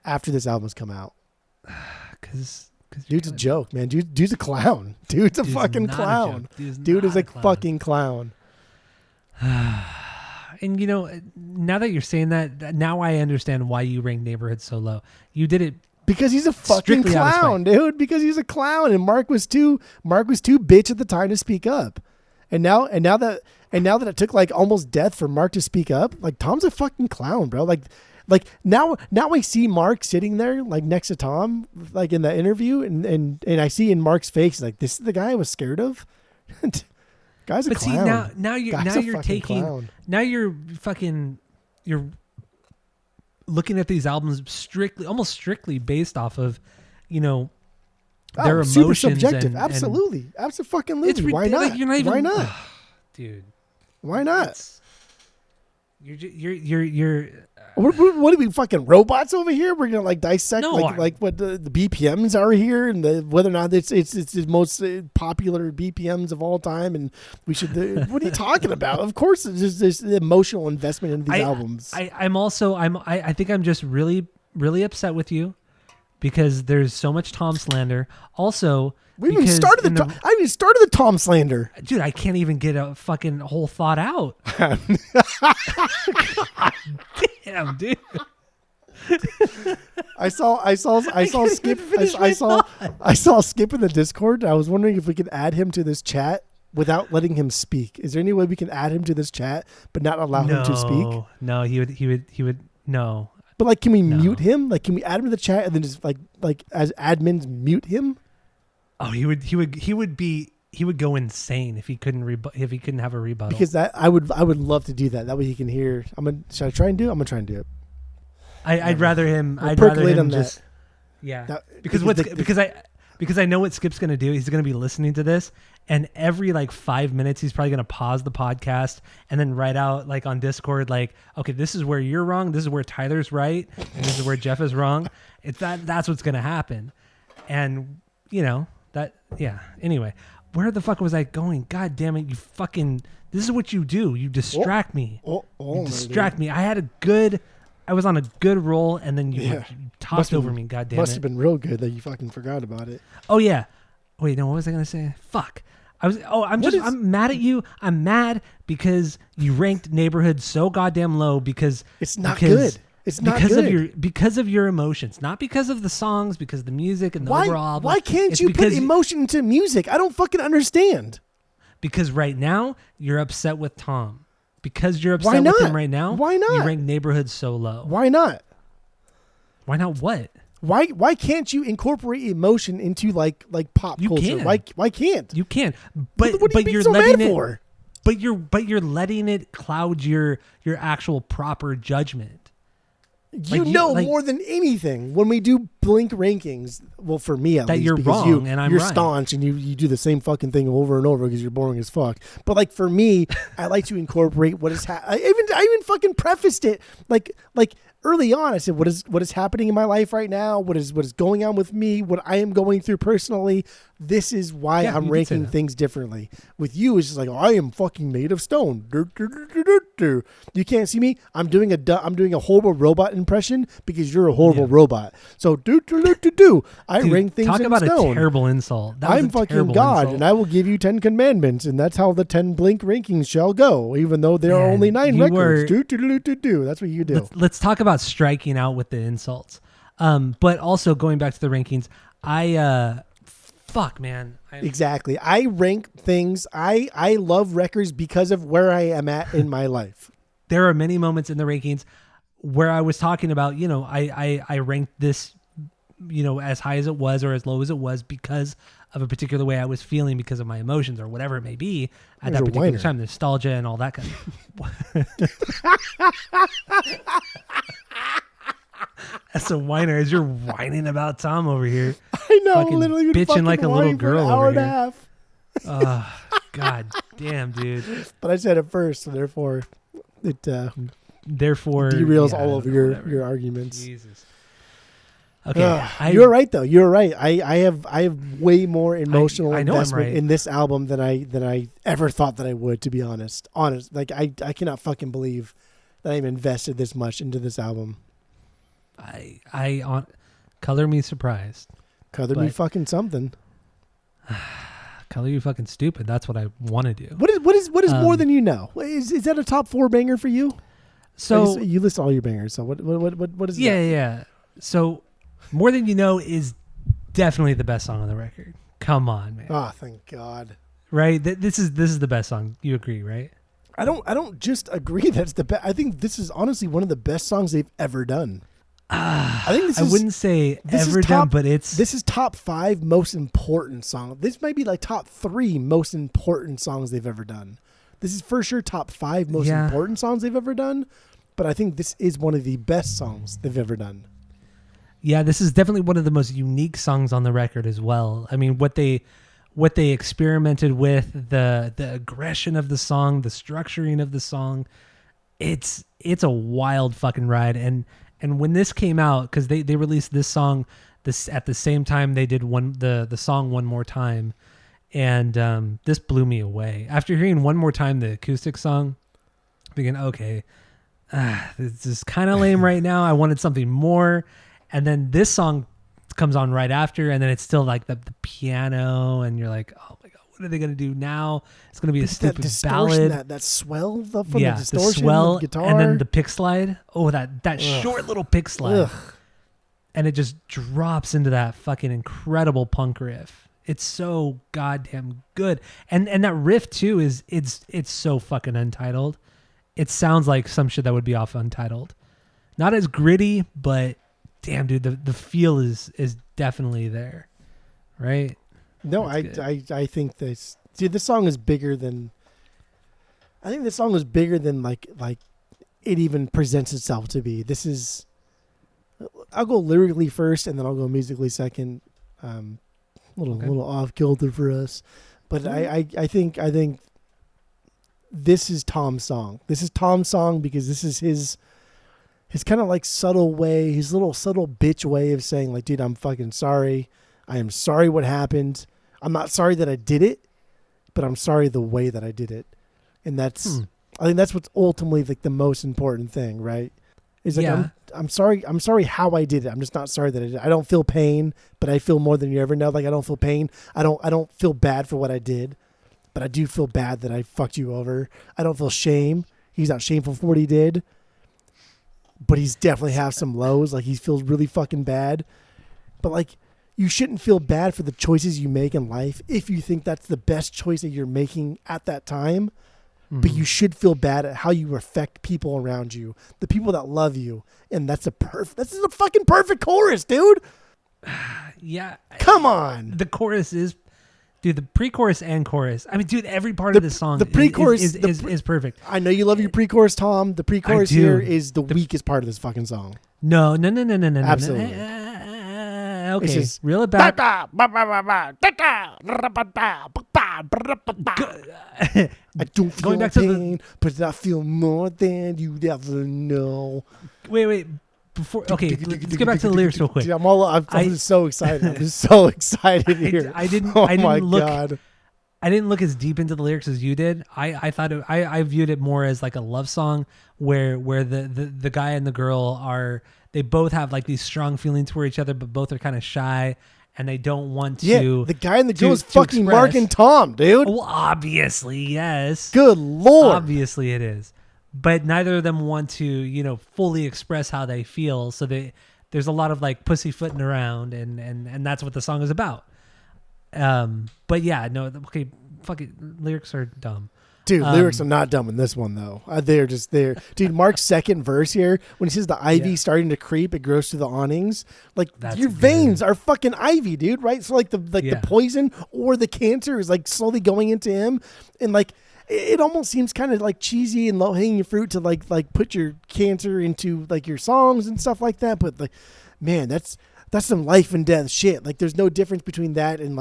after this album's come out. Because Dude's a joke, man. Dude's a clown. Dude's a fucking clown. Dude is a fucking clown. And now that you're saying that, now I understand why you rank Neighborhood so low. You did it Because he's a fucking strictly out of clown, dude. Because he's a clown, and Mark was too bitch at the time to speak up. And now that it took like almost death for Mark to speak up, like Tom's a fucking clown, bro. Like now I see Mark sitting there like next to Tom, like in the interview, and I see in Mark's face like this is the guy I was scared of. Guy's a But clown. see, now Guy's a you're fucking taking clown. now you're looking at these albums almost strictly based off of their emotions. Super subjective. and Absolutely. Absolutely. it's Why not? like, you're not even, Why not? dude? Why not? It's- You're What are we fucking robots over here? We're gonna like dissect No, like what the BPMs are here and whether or not it's the most popular BPMs of all time, and we should. What are you talking about? Of course, it's just this emotional investment in these albums. I think I'm just really really upset with you because there's so much Tom slander. Also, we haven't even because started I haven't even started the Tom slander. dude, I can't even get a fucking whole thought out. Damn, dude. I saw Skip. I saw Skip in the Discord. I was wondering if we could add him to this chat without letting him speak. Is there any way we can add him to this chat but not allow him to speak? No, he would no. But like, can we mute him? Like, can we add him to the chat and then just like as admins mute him? Oh, he would go insane if he couldn't have a rebuttal. Because I would love to do that. That way he can hear. Should I try and do it? I'm gonna try and do it. I'd rather him. We'll I'd rather percolate him on just. that. Yeah. That- Because I know what Skip's gonna do. He's gonna be listening to this, and every like 5 minutes, he's probably gonna pause the podcast and then write out like on Discord, like, okay, this is where you're wrong. This is where Tyler's right. And this is where Jeff is wrong. That's what's gonna happen, and that. Yeah. Anyway, where the fuck was I going? God damn it! You fucking. This is what you do. You distract me. You distract me. I was on a good roll, and then you tossed over me. God damn it! Must have been real good that you fucking forgot about it. Oh yeah. Wait, no. What was I gonna say? Fuck. I'm mad at you. I'm mad because you ranked Neighborhood so goddamn low because it's not good. It's not good because of your emotions, not because of the songs, because of the music and the overall album. Why can't you put emotion into music? I don't fucking understand. Because right now you're upset with Tom. Because you're upset with him right now. Why not? You rank Neighborhood so low. Why not? Why not what? Why can't you incorporate emotion into like pop culture? Why can't? You can. But what are you you're so letting mad it for? But you're letting it cloud your actual proper judgment. You know more than anything when we do Blink rankings. Well, for me at least, you're because wrong and I'm you're right. staunch and you do the same fucking thing over and over because you're boring as fuck. But like for me, I like to incorporate what is I even fucking prefaced it like early on. I said what is happening in my life right now. What is going on with me? What I am going through personally. This is why I'm ranking things differently. With you, it's just like I am fucking made of stone. You can't see me. I'm doing a horrible robot impression because you're a horrible robot. So I rank things in stone. Talk about a terrible insult. I'm fucking God, insult. And I will give you 10 commandments, and that's how the 10 Blink rankings shall go. Even though there are only 9 records. That's what you do. Let's talk about striking out with the insults. But also going back to the rankings, fuck, man. Exactly. I rank things. I love records because of where I am at in my life. There are many moments in the rankings where I was talking about, I ranked this, as high as it was or as low as it was because of a particular way I was feeling because of my emotions or whatever it may be at that particular time, nostalgia and all that kind of. That's a whiner as you're whining about Tom over here. I know, literally bitching like a little girl over here. An hour and a half. God damn, dude. But I said it first, so therefore it derails all of your arguments. Jesus. Okay, you're right though. You're right. I have way more emotional investment in this album than I ever thought that I would. To be honest, like I cannot fucking believe that I've invested this much into this album. Color me surprised. Color me fucking something. Color you fucking stupid. That's what I want to do. What is more than you know? Is that a top 4 banger for you? So you list all your bangers. So what is that? Yeah. So More Than You Know is definitely the best song on the record. Come on, man. Oh, thank God. Right? This is the best song. You agree, right? I don't just agree that it's the best. I think this is honestly one of the best songs they've ever done. I think I wouldn't say ever done, but this is top 5 most important song. This might be like top 3 most important songs they've ever done. This is for sure top 5 most important songs they've ever done, but I think this is one of the best songs they've ever done. Yeah, this is definitely one of the most unique songs on the record as well. I mean, what they experimented with, the aggression of the song, the structuring of the song, it's a wild fucking ride. And when this came out, because they released this song at the same time they did the song One More Time, and this blew me away. After hearing One More Time, the acoustic song, thinking, okay, this is kind of lame right now. I wanted something more. And then this song comes on right after, and then it's still like the piano, and you're like, oh my God, what are they going to do now? It's going to be a stupid ballad. That swell from the distortion, the swell, guitar. and then the pick slide. Oh, that short little pick slide. Ugh. And it just drops into that fucking incredible punk riff. It's so goddamn good. And that riff too it's so fucking Untitled. It sounds like some shit that would be off Untitled. Not as gritty, but damn, dude, the feel is definitely there, right? No, I think this song is bigger than. I think this song is bigger than like it even presents itself to be. This is. I'll go lyrically first, and then I'll go musically second. Little off kilter for us, but I think this is Tom's song. This is Tom's song because this is his kind of like subtle way, his little subtle bitch way of saying like, dude, I'm fucking sorry. I am sorry what happened. I'm not sorry that I did it, but I'm sorry the way that I did it. And that's, I think that's what's ultimately like the most important thing, right? Is like, I'm sorry how I did it. I'm just not sorry that I did it. I don't feel pain, but I feel more than you ever know. Like I don't feel pain. I don't feel bad for what I did, but I do feel bad that I fucked you over. I don't feel shame. He's not shameful for what he did, but he's definitely have some lows. Like he feels really fucking bad, but like you shouldn't feel bad for the choices you make in life if you think that's the best choice that you're making at that time. But you should feel bad at how you affect people around you, the people that love you. And this is a fucking perfect chorus, dude. Yeah. Come on. The chorus is, dude, the pre-chorus and chorus. I mean, dude, every part of this song the pre-chorus is perfect. I know you love your pre-chorus, Tom. The pre-chorus here is the weakest part of this fucking song. No. Absolutely. Okay, reel it back. I don't feel Going back pain, but I feel more than you'd ever know. Wait. Okay, let's get back to the lyrics real quick. Dude, I'm just so excited. I'm just so excited here. I didn't look as deep into the lyrics as you did. I thought I viewed it more as like a love song where the guy and the girl they both have like these strong feelings for each other, but both are kind of shy and they don't want to. Yeah, the guy and the girl is fucking Mark and Tom, dude. Well, obviously, yes. Good Lord. Obviously it is. But neither of them want to, fully express how they feel. So there's a lot of like pussyfooting around and that's what the song is about. But yeah, no, okay, fuck it. Lyrics are dumb. Dude, lyrics are not dumb in this one, though. They're just there. Dude, Mark's second verse here, when he says the ivy starting to creep, it grows through the awnings. Like, your veins are fucking ivy, dude, right? So, like, the poison or the cancer is, like, slowly going into him. And, like, it almost seems kind of, like, cheesy and low-hanging fruit to, like put your cancer into, like, your songs and stuff like that. But, like, man, that's some life and death shit. Like there's no difference between that and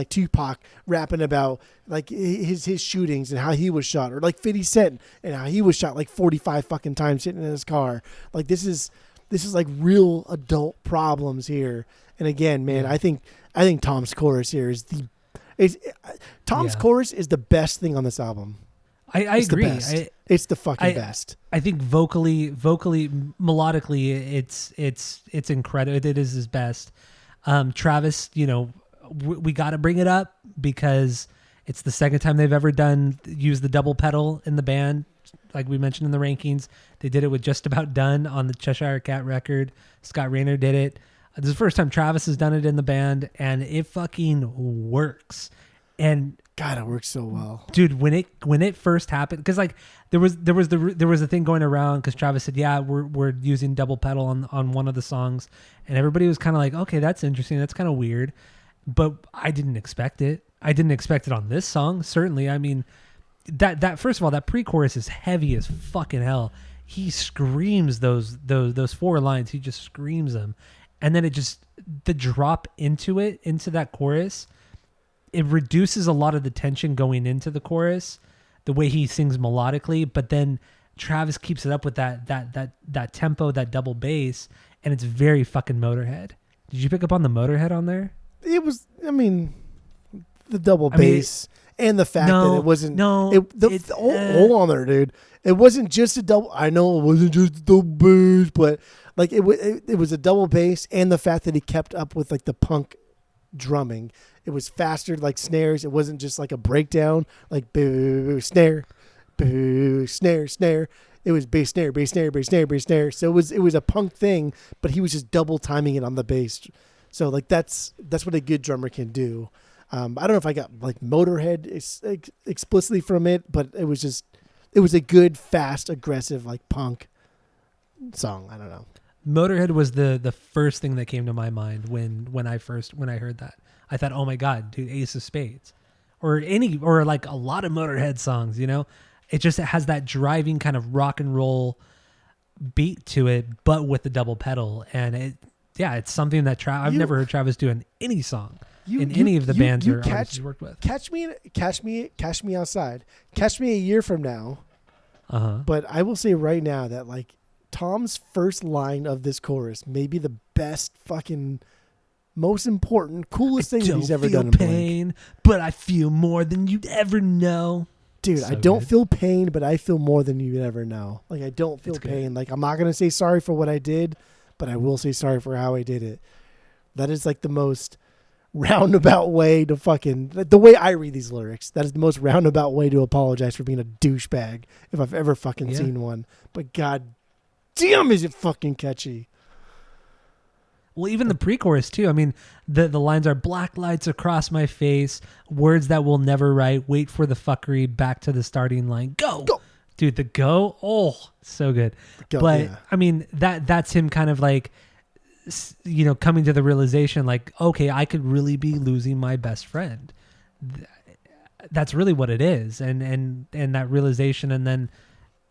Tupac rapping about like his shootings and how he was shot, or like 50 Cent and how he was shot like 45 fucking times sitting in his car. Like this is like real adult problems here. And again, man, I think Tom's chorus here Tom's chorus is the best thing on this album. I agree. It's the fucking best. I think vocally, melodically, it's incredible. It is his best. Travis, we got to bring it up because it's the second time they've ever used the double pedal in the band. Like we mentioned in the rankings, they did it with Just About Done on the Cheshire Cat record. Scott Rayner did it. This is the first time Travis has done it in the band, and it fucking works. And God, it works so well, dude. When it first happened, because like there was a thing going around because Travis said, yeah, we're using double pedal on one of the songs, and everybody was kind of like, okay, that's interesting, that's kind of weird, but I didn't expect it. I didn't expect it on this song. Certainly, I mean that first of all, that pre-chorus is heavy as fucking hell. He screams those 4 lines. He just screams them, and then the drop into that chorus. It reduces a lot of the tension going into the chorus, the way he sings melodically, but then Travis keeps it up with that tempo, that double bass, and it's very fucking Motorhead. Did you pick up on the Motorhead on there? It was, I mean, the double bass and the fact that it wasn't. No, hold on there, dude. It wasn't just a double. I know it wasn't just a double bass, but like it was a double bass, and the fact that he kept up with like the punk drumming. It was faster, like snares. It wasn't just like a breakdown, like boo, snare, boo, snare, snare. It was bass, snare, bass, snare, bass, snare, bass, snare. So it was a punk thing, but he was just double timing it on the bass. So like that's what a good drummer can do. I don't know if I got like Motorhead explicitly from it, but it was a good, fast, aggressive like punk song. I don't know. Motorhead was the first thing that came to my mind when I heard that. I thought, oh my God, dude, Ace of Spades, or like a lot of Motorhead songs. It just has that driving kind of rock and roll beat to it, but with the double pedal, and it's something that I've never heard Travis do in any song in any of the bands or artists he's worked with. Catch me outside. Catch me a year from now. But I will say right now that like Tom's first line of this chorus may be the best fucking most important, coolest thing that he's ever done in pain, Blink. but I feel more than you'd ever know. Dude, So I don't good. feel pain, but I feel more than you'd ever know. Like, I don't feel It's good. pain. Like, I'm not going to say sorry for what I did, but I will say sorry for how I did it. That is like the most roundabout way to fucking, the way I read these lyrics, that is the most roundabout way to apologize for being a douchebag if I've ever fucking seen one. But god damn, is it fucking catchy. Well, even the pre-chorus too. I mean, the lines are black lights across my face, words that we'll never write, wait for the fuckery, back to the starting line, go. Dude, the go, oh, so good. But I mean, that's him kind of like, you know, coming to the realization like, okay, I could really be losing my best friend. That's really what it is. And that realization, and then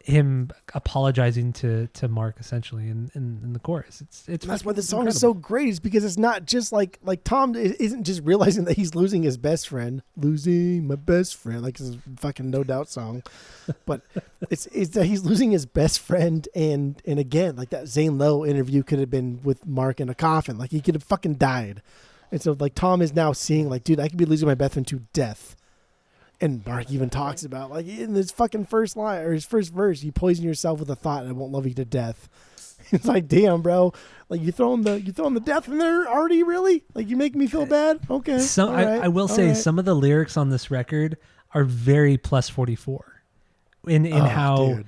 him apologizing to Mark essentially in the chorus. It's that's why the song incredible. is so great, is because it's not just like Tom isn't just realizing that he's losing his best friend, losing my best friend, like it's a fucking No Doubt song, but it's that he's losing his best friend, and again, like that Zane Lowe interview could have been with Mark in a coffin, like he could have fucking died, and so like Tom is now seeing like, dude, I could be losing my best friend to death. And Mark even talks about, like, in his fucking first line or his first verse, you poison yourself with a thought and I won't love you to death. It's like, damn, bro, like you throwing the death in there already, really? Like, you make me feel bad? Okay. I will say some of the lyrics on this record are very plus 44 in how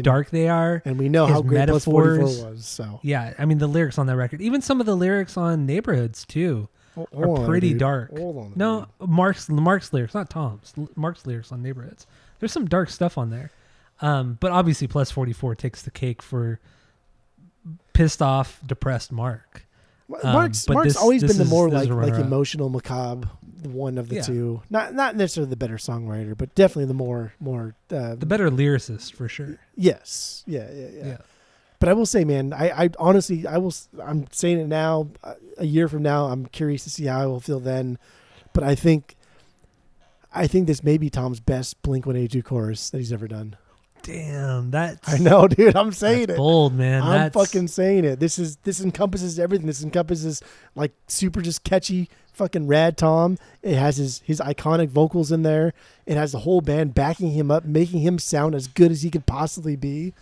dark they are, and we know how great plus 44 was. So yeah, I mean the lyrics on that record, even some of the lyrics on Neighborhoods too. Are pretty dark. No, Mark's lyrics, not Tom's. Mark's lyrics on Neighborhoods. There's some dark stuff on there, but obviously plus 44 takes the cake for pissed off, depressed Mark. Mark's always been the more like emotional, macabre one of the two. Not necessarily the better songwriter, but definitely the more the better lyricist for sure. Yes, yeah. But I will say, man, I honestly, I'm saying it now, a year from now, I'm curious to see how I will feel then. But I think this may be Tom's best Blink-182 chorus that he's ever done. Damn, I know, dude. I'm saying it. Bold, man. I'm fucking saying it. This encompasses everything. This encompasses like super just catchy fucking rad Tom. It has his iconic vocals in there. It has the whole band backing him up, making him sound as good as he could possibly be.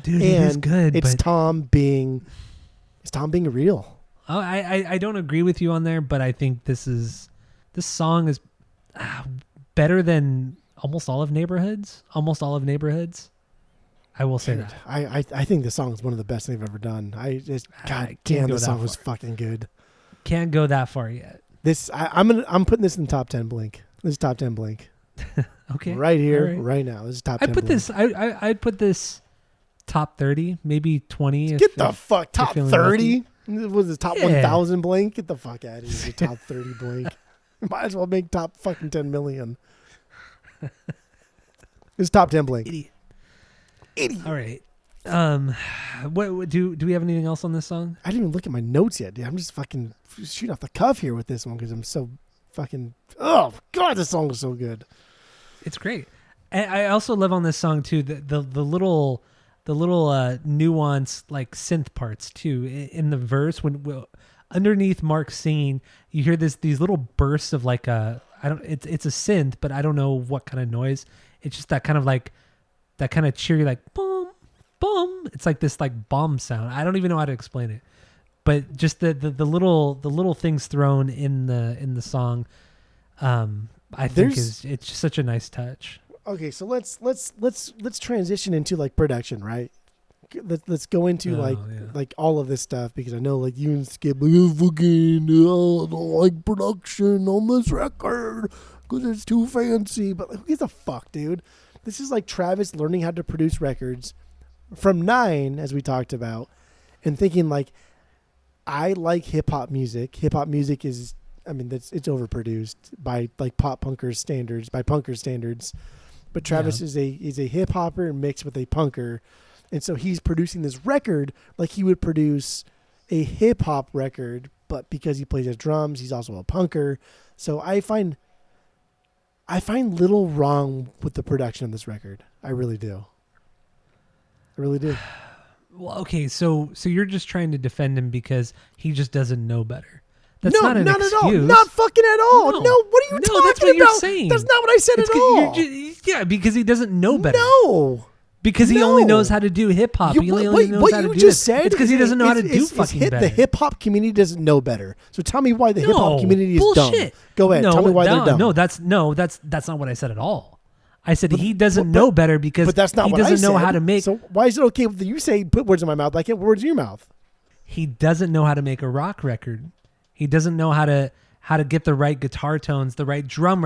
Dude, it is good. It's Tom being real. Oh, I don't agree with you on there, but I think this song is better than almost all of Neighborhoods. I will say that. I think the song is one of the best they've ever done. God damn, the song was fucking good. Can't go that far yet. I'm putting this in top 10 Blink. This is top 10 Blink. Okay. Right here, right now. This is top 10 Blink. I'd put this top 30, maybe 20. Get the fuck top 30. Was it top 1,000 Blink? Get the fuck out of here. Top 30 Blink. Might as well make top fucking 10 million. This is top 10 Blink. Idiot. All right. What do we have anything else on this song? I didn't even look at my notes yet, dude. I'm just fucking shooting off the cuff here with this one because I'm so fucking. Oh god, this song is so good. It's great. And I also love on this song too the little nuance like synth parts too in the verse when underneath Mark singing, you hear these little bursts of like it's a synth, but I don't know what kind of noise. It's just that kind of like that kind of cheery like boom boom. It's like this like bomb sound. I don't even know how to explain it, but just the little things thrown in the song, I think it's just such a nice touch. Okay, so let's transition into like production, right? Let's go into like all of this stuff because I know like you and Skip like I don't like production on this record because it's too fancy. But like, who gives a fuck, dude? This is like Travis learning how to produce records from 9, as we talked about, and thinking like, I like hip hop music. Hip hop music is, I mean, it's overproduced by like pop punkers standards, But Travis is a hip hopper mixed with a punker. And so he's producing this record like he would produce a hip hop record, but because he plays his drums, he's also a punker. So I find little wrong with the production of this record. I really do. Well, okay, so you're just trying to defend him because he just doesn't know better. That's no, not an not excuse. at all. Not fucking at all. No, what are you talking that's what about? You're saying. That's not what I said at all. Yeah, because he doesn't know better. No. Because he only knows how to do hip hop. He only knows how to do this. Said it's because he doesn't know how to do fucking better. The hip hop community doesn't know better. So tell me why the hip hop community is bullshit. dumb. Go ahead. Tell me why they're dumb. That's not what I said at all. I said he doesn't know better because but that's not he what doesn't I know said. how to make. So why is it okay with you say put words in my mouth? I can't put words in your mouth. He doesn't know how to make a rock record. He doesn't know how to get the right guitar tones, the right drum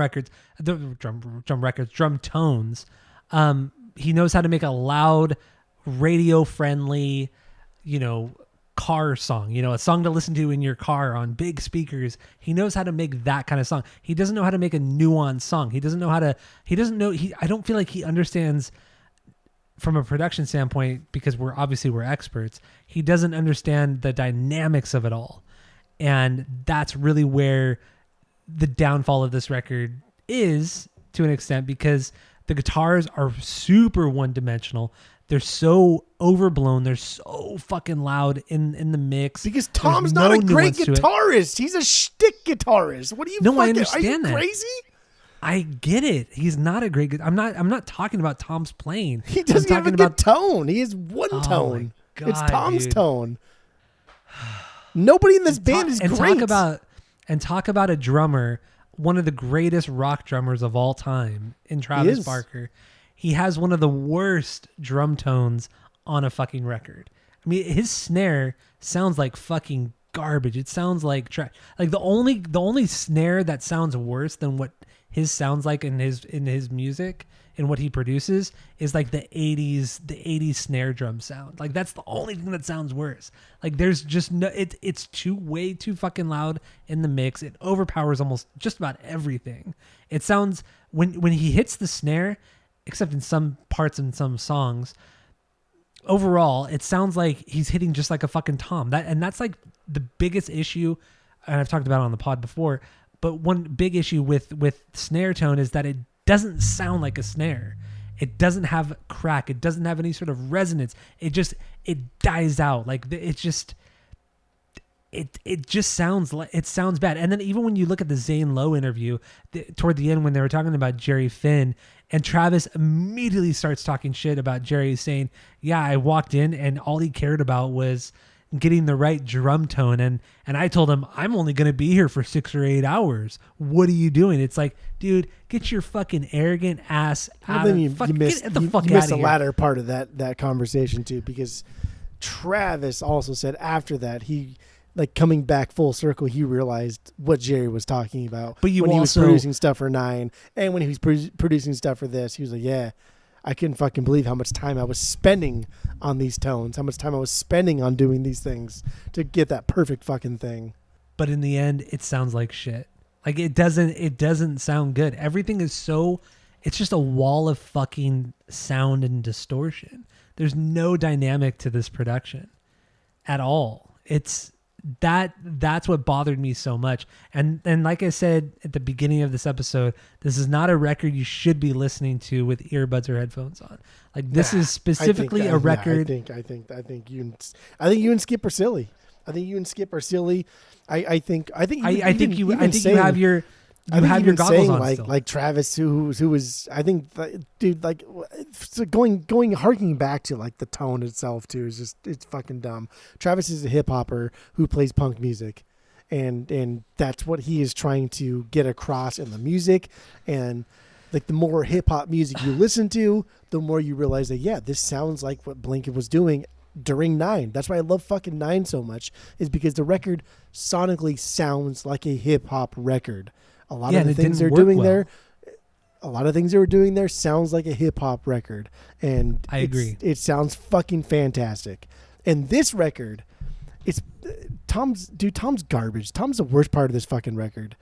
tones. He knows how to make a loud, radio-friendly, car song. A song to listen to in your car on big speakers. He knows how to make that kind of song. He doesn't know how to make a nuanced song. He doesn't know how to. He doesn't know. I don't feel like he understands from a production standpoint because we're experts. He doesn't understand the dynamics of it all, and that's really where the downfall of this record is to an extent because the guitars are super one-dimensional. They're so overblown. They're so fucking loud in the mix. Because Tom's not a great guitarist. He's a shtick guitarist. What do you? No, I understand that. Are you crazy? I get it. He's not a great. I'm not talking about Tom's playing. He doesn't have a good tone. He has one tone. God, it's Tom's tone. Nobody in this band is great. Talk about a drummer, one of the greatest rock drummers of all time in Travis Barker. He has one of the worst drum tones on a fucking record. I mean, his snare sounds like fucking garbage. It sounds like trash. Like the only snare that sounds worse than what his sounds like in his music and what he produces is like the 80s snare drum sound. Like that's the only thing that sounds worse. Like there's just no, it's way too fucking loud in the mix. It overpowers almost just about everything. It sounds when he hits the snare, except in some parts in some songs, overall, it sounds like he's hitting just like a fucking tom. That's like the biggest issue, and I've talked about it on the pod before, but one big issue with snare tone is that it doesn't sound like a snare. It doesn't have crack. It doesn't have any sort of resonance. It dies out. Like it just sounds like it sounds bad. And then even when you look at the Zane Lowe interview toward the end, when they were talking about Jerry Finn, and Travis immediately starts talking shit about Jerry, saying, yeah, I walked in and all he cared about was getting the right drum tone. And I told him, I'm only going to be here for 6 or 8 hours. What are you doing? It's like, dude, get your fucking arrogant ass out of here. You missed the latter part of that conversation too, because Travis also said after that, he, like coming back full circle, he realized what Jerry was talking about. But he was producing stuff for 9, and when he was producing stuff for this, he was like, yeah, I couldn't fucking believe how much time I was spending on these tones, how much time I was spending on doing these things to get that perfect fucking thing. But in the end, it sounds like shit. Like it doesn't sound good. Everything is it's just a wall of fucking sound and distortion. There's no dynamic to this production at all. That's what bothered me so much. And like I said at the beginning of this episode, this is not a record you should be listening to with earbuds or headphones on. Like this is specifically a record. I think you and Skip are silly. I think you have your goggles on like still. Like Travis, who was, I think, dude, like harking back to like the tone itself too is just, it's fucking dumb. Travis is a hip hopper who plays punk music, and that's what he is trying to get across in the music. And like the more hip hop music you listen to, the more you realize that, yeah, this sounds like what Blink was doing during 9. That's why I love fucking 9 so much, is because the record sonically sounds like a hip hop record. A lot of the things they're doing there sounds like a hip hop record, and I agree. It sounds fucking fantastic. And this record, Tom's garbage. Tom's the worst part of this fucking record,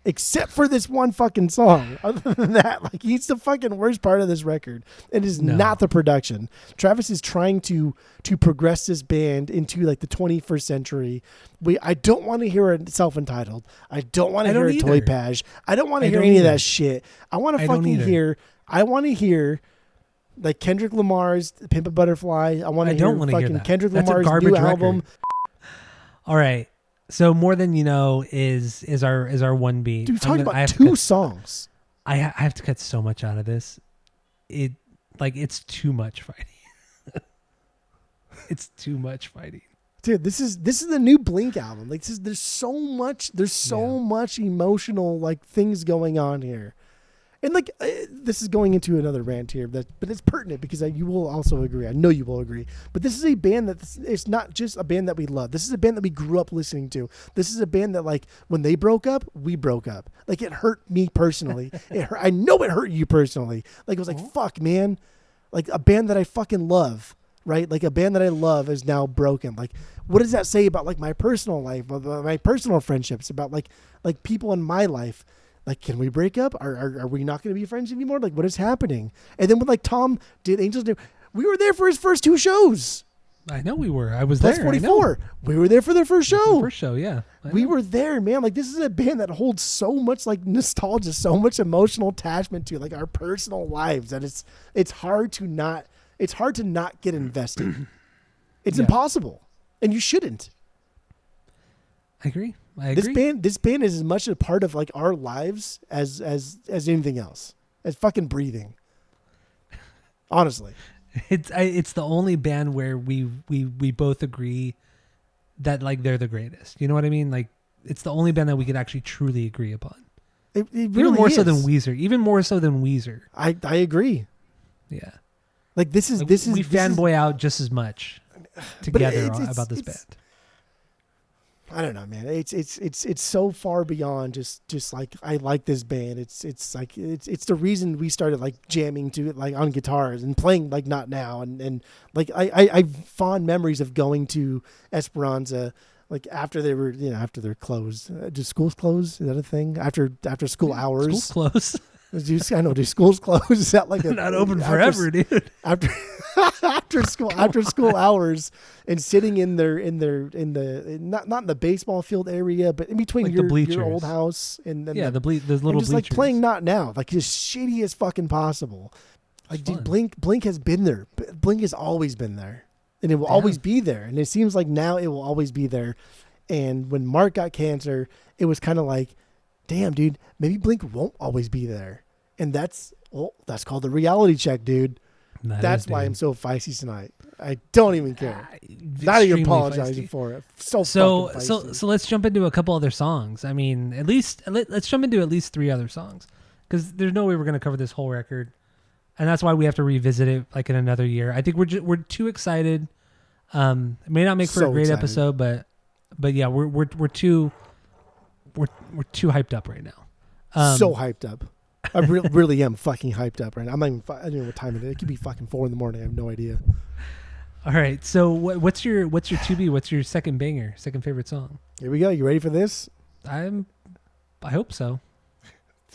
except for this one fucking song. Other than that, like, he's the fucking worst part of this record. It is not the production. Travis is trying to progress this band into like the 21st century. I don't want to hear a self-entitled. I don't want to hear a Toy Page. I don't want to hear any of that shit. I want to fucking hear. I want to hear like Kendrick Lamar's "Pimp a Butterfly." I want to hear fucking Kendrick Lamar's new album. All right. So More Than You Know is our 1B. Dude, talking about two songs. I have to cut so much out of this. It's too much fighting. It's too much fighting. Dude, this is the new Blink album. Like there's so much much emotional like things going on here. And like this is going into another rant here, but it's pertinent because you will also agree. I know you will agree. But this is a band it's not just a band that we love. This is a band that we grew up listening to. This is a band that like when they broke up, we broke up. Like it hurt me personally. I know it hurt you personally. Like it was like fuck, man. Like a band that I fucking love, right? Like a band that I love is now broken. Like what does that say about like my personal life, about my personal friendships, about like people in my life? Like, can we break up? Are we not going to be friends anymore? Like, what is happening? And then when like Tom did Angels, we were there for his first 2 shows. I know we were. I was Plus there. 44. We were there for their first show. First show, yeah. We were there, man. Like, this is a band that holds so much like nostalgia, so much emotional attachment to like our personal lives that it's hard to not get invested. It's impossible, and you shouldn't. I agree. This band is as much a part of like our lives as anything else. As fucking breathing. Honestly. It's the only band where we both agree that like they're the greatest. You know what I mean? Like it's the only band that we could actually truly agree upon. It really even more is. so than Weezer. Even more so than Weezer. I agree. Yeah. Like we fanboy out just as much together about this band. I don't know, man. It's so far beyond just like I like this band. It's like it's the reason we started like jamming to it like on guitars and playing like Not Now and like I fond memories of going to Esperanza like after they were after they're closed. Do schools close? Is that a thing? After school hours? Schools close. I know. Do schools close? Is that like not open forever, dude? After school hours and sitting in the not in the baseball field area, but in between like your old house and then those little and just bleachers. like playing Not Now, like as shitty as fucking possible. Like dude, Blink has been there. Blink has always been there, and it will always be there. And it seems like now it will always be there. And when Mark got cancer, it was kind of like, damn, dude, maybe Blink won't always be there. And that's called the reality check, dude. That's why I'm so feisty tonight. I don't even care. Not even apologizing for it. So let's jump into a couple other songs. I mean, let's jump into at least 3 other songs because there's no way we're going to cover this whole record, and that's why we have to revisit it like in another year. I think we're too excited. It may not make for a great episode, but yeah, we're too hyped up right now. So hyped up. I really am fucking hyped up right now. I don't know what time it is. It could be fucking 4 a.m. I have no idea. All right. So what's your 2B? What's your second banger? Second favorite song? Here we go. You ready for this? I hope so.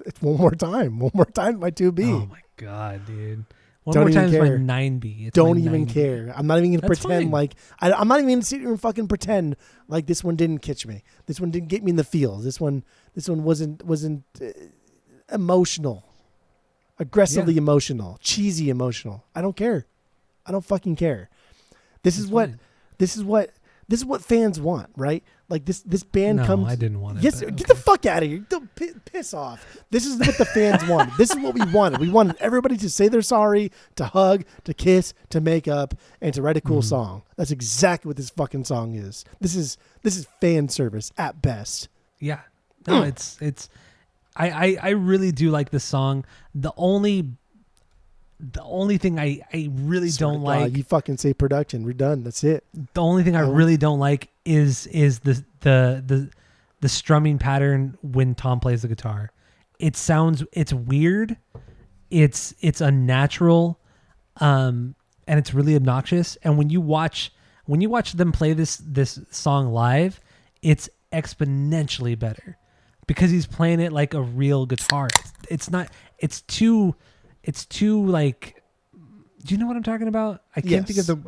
It's one more time. One more time, my 2B. Oh my god, dude. One more time is my 9B. It's don't my even 9B. care. I'm not even gonna pretend fine. like I'm not even gonna sit here and fucking pretend like this one didn't catch me. This one didn't get me in the feels. This one wasn't emotional, aggressively emotional, cheesy emotional. I don't care. I don't fucking care. This is what fans want, right? Like this band comes. I didn't want it. Yes, get the fuck out of here. Don't piss off. This is what the fans wanted. This is what we wanted. We wanted everybody to say they're sorry, to hug, to kiss, to make up, and to write a cool song. That's exactly what this fucking song is. This is fan service at best. Yeah. No, it's. I really do like this song. The only thing I really don't like. You fucking say production. We're done. That's it. The only thing I really don't like is the strumming pattern when Tom plays the guitar. It's weird. It's unnatural, and it's really obnoxious. And when you watch them play this song live, it's exponentially better because he's playing it like a real guitar. It's too like, do you know what I'm talking about? I can't think of the,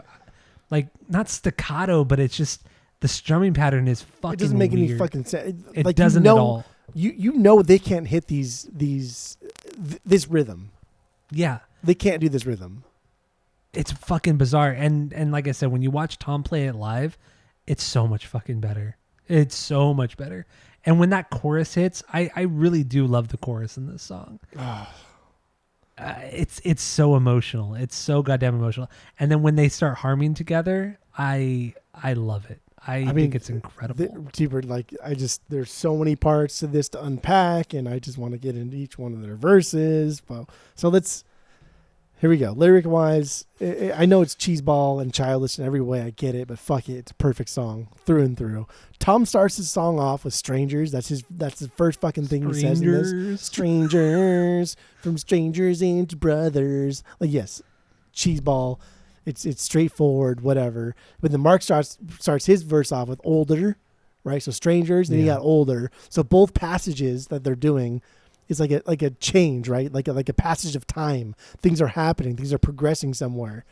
like, not staccato, but it's just the strumming pattern is fucking weird. It doesn't make any fucking sense. It like, doesn't at all. You know they can't hit this rhythm. Yeah. They can't do this rhythm. It's fucking bizarre. And like I said, when you watch Tom play it live, it's so much fucking better. It's so much better. And when that chorus hits, I really do love the chorus in this song. It's so emotional. It's so goddamn emotional. And then when they start harming together, I love it. I think it's incredible. T-Bird, there's so many parts to this to unpack, and I just want to get into each one of their verses. Well, so here we go. Lyric wise, I know it's cheeseball and childish in every way. I get it, but fuck it. It's a perfect song through and through. Tom starts his song off with Strangers. That's the first fucking thing he says in this. Strangers, from strangers into brothers. Yes, cheeseball. It's straightforward, whatever. But then Mark starts his verse off with older, right? So strangers, then he got older. So both passages that they're doing is like a change, right? Like a passage of time. Things are happening. Things are progressing somewhere.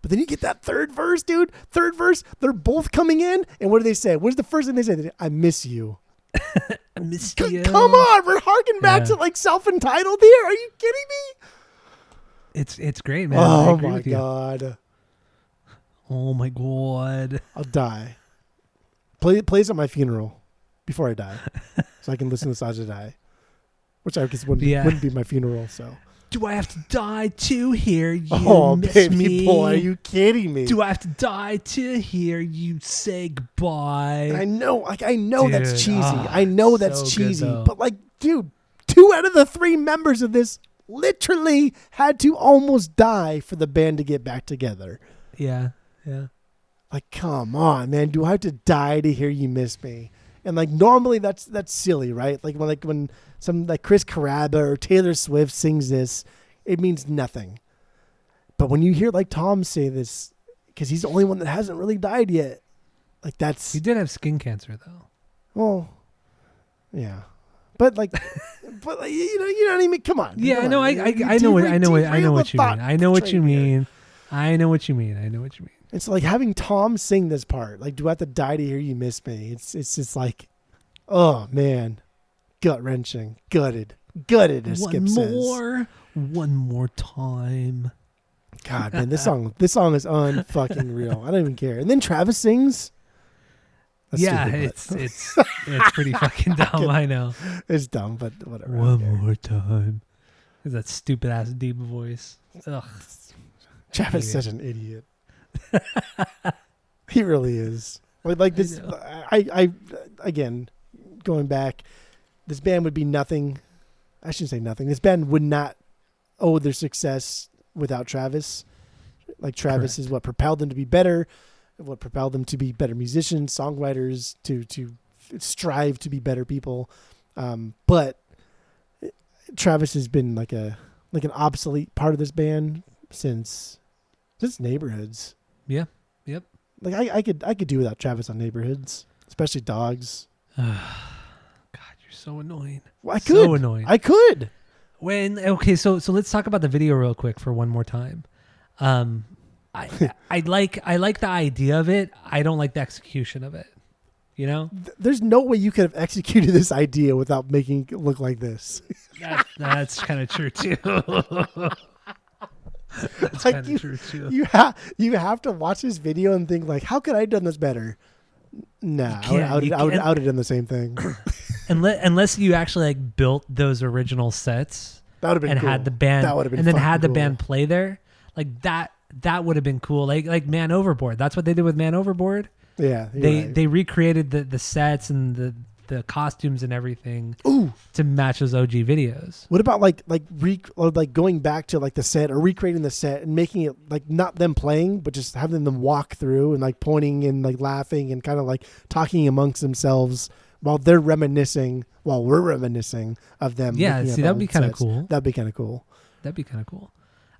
But then you get that third verse, dude. Third verse, they're both coming in, and what do they say? What's the first thing they say? I miss you. I miss you. Come on, we're harking back to self-entitled here. Are you kidding me? It's great, man. Oh my god. Oh my god. I'll die. Play this at my funeral before I die, so I can listen to this as I die. Which I guess wouldn't be my funeral. So do I have to die to hear you miss baby me? Boy, are you kidding me? Do I have to die to hear you say goodbye? I know, Dude, that's cheesy. I know that's so cheesy, good, but dude, 2 out of the 3 members of this literally had to almost die for the band to get back together. Yeah. Come on, man. Do I have to die to hear you miss me? And normally that's silly, right? When some Chris Carrabba or Taylor Swift sings this, it means nothing. But when you hear Tom say this, because he's the only one that hasn't really died yet, that's. He did have skin cancer though. Well, yeah, but you know what I mean. Come on. Yeah, no, I know what you mean. I know what you mean. I know what you mean. It's like having Tom sing this part. Do I have to die to hear you miss me? It's just oh man, gut wrenching, gutted. As Skip says. One more time. God, man, this song is unfucking real. I don't even care. And then Travis sings. That's stupid, it's pretty fucking dumb. I know it's dumb, but whatever. One more time. Is that stupid ass deep voice? Ugh. Travis is such an idiot. He really is. This, I again, going back, this band would be nothing. I shouldn't say nothing. This band would not owe their success without Travis. Travis is what propelled them to be better, what propelled them to be better musicians, songwriters, to strive to be better people. But Travis has been an obsolete part of this band since Neighborhoods. Yeah. Yep. I could do without Travis on Neighborhoods, especially Dogs. God, you're so annoying. Well, I could. So annoying. I could. So let's talk about the video real quick for one more time. I like the idea of it. I don't like the execution of it. You know? There's no way you could have executed this idea without making it look like this. That's kind of true too. That's kind of true too. You have to watch this video and think how could I have done this better? Nah, I would have done the same thing. Unless you actually built those original sets, that would have been and cool. Had the band, that would have been and then had the cool. band play there, that would have been cool. Like Man Overboard. That's what they did with Man Overboard. Yeah, they recreated the sets and the costumes and everything to match those OG videos. What about going back to the set or recreating the set and making it not them playing, but just having them walk through and pointing and laughing and kind of talking amongst themselves while they're reminiscing, while we're reminiscing of them. Yeah, see, that'd be kind of cool. That'd be kind of cool. That'd be kind of cool.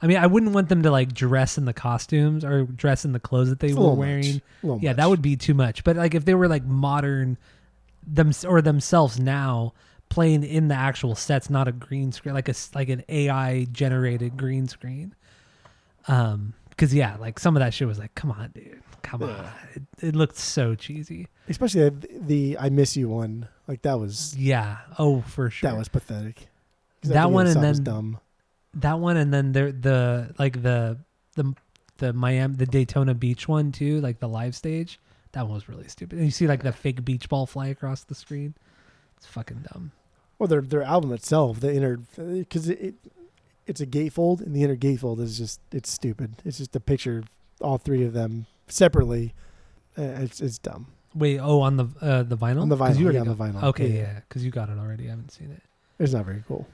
I mean, I wouldn't want them to dress in the costumes or dress in the clothes that they were wearing. Yeah, that would be too much. But if they were modern themselves now playing in the actual sets, not a green screen, like an AI generated green screen. Because some of that shit was come on, dude, come on. It looked so cheesy. Especially the I Miss You one, that was for sure. That was pathetic. That one and then was dumb. That one and then the Miami, the Daytona Beach one too, the live stage. That one was really stupid. And you see like the fake beach ball fly across the screen. It's fucking dumb. Well, their album itself, the inner, because it's a gatefold, and the inner gatefold is just, it's stupid. It's just a picture of all three of them separately. It's dumb. Wait, on the vinyl? On the vinyl, You on the vinyl. Okay, yeah, because you got it already. I haven't seen it. It's not very cool.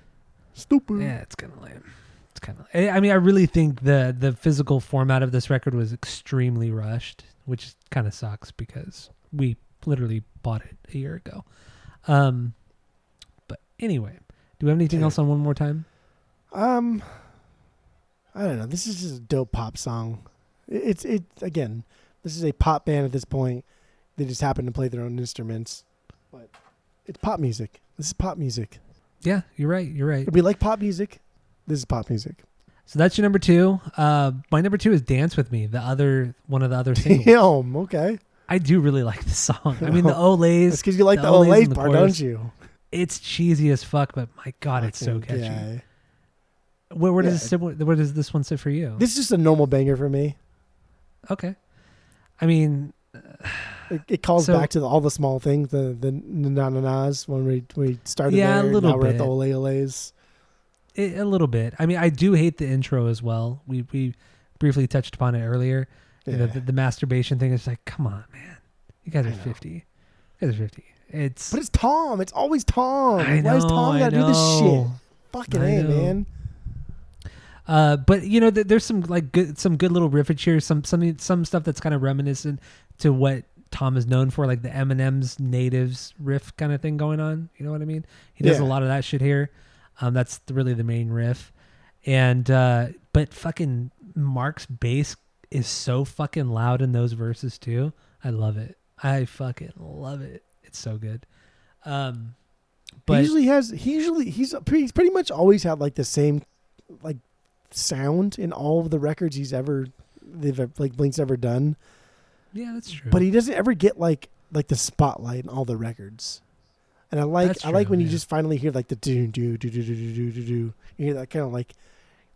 Stupid. Yeah, it's kind of lame. It's kind of. I mean, I really think the physical format of this record was extremely rushed, which kind of sucks because we literally bought it a year ago. But anyway, do we have anything else on One More Time? I don't know. This is just a dope pop song. It's again, this is a pop band at this point. They just happen to play their own instruments, but it's pop music. This is pop music. Yeah, you're right. You're right. If we like pop music, this is pop music. So that's your number 2. My number 2 is "Dance with Me," one of the other singles. Damn, okay. I do really like this song. I mean, the Olays. It's because you like the Olay part, chorus, don't you? It's cheesy as fuck, but my God, it's so catchy. Yeah. Where does this one sit for you? This is just a normal banger for me. Okay. I mean, it calls back to all the small things, the na-na-nas when we started there. A little now bit. We're at the Olays. A little bit. I mean, I do hate the intro as well. We briefly touched upon it earlier. Yeah. You know, the masturbation thing is like, come on, man. You guys are 50. You guys are 50. But it's Tom. It's always Tom. I know, Why does Tom got to do this shit? Fucking A, know. man. But you know, there's some good little riffage here. Some stuff that's kind of reminiscent to what Tom is known for, like the Eminem's Natives riff kind of thing going on. You know what I mean? He does a lot of that shit here. That's really the main riff. And but fucking Mark's bass is so fucking loud in those verses too. I love it. I fucking love it. It's so good. But he's pretty much always had like the same like sound in all of the records Blink's ever done. Yeah, that's true. But he doesn't ever get like the spotlight in all the records. And I like when you just finally hear like the do do do do do do do do. You hear that kind of like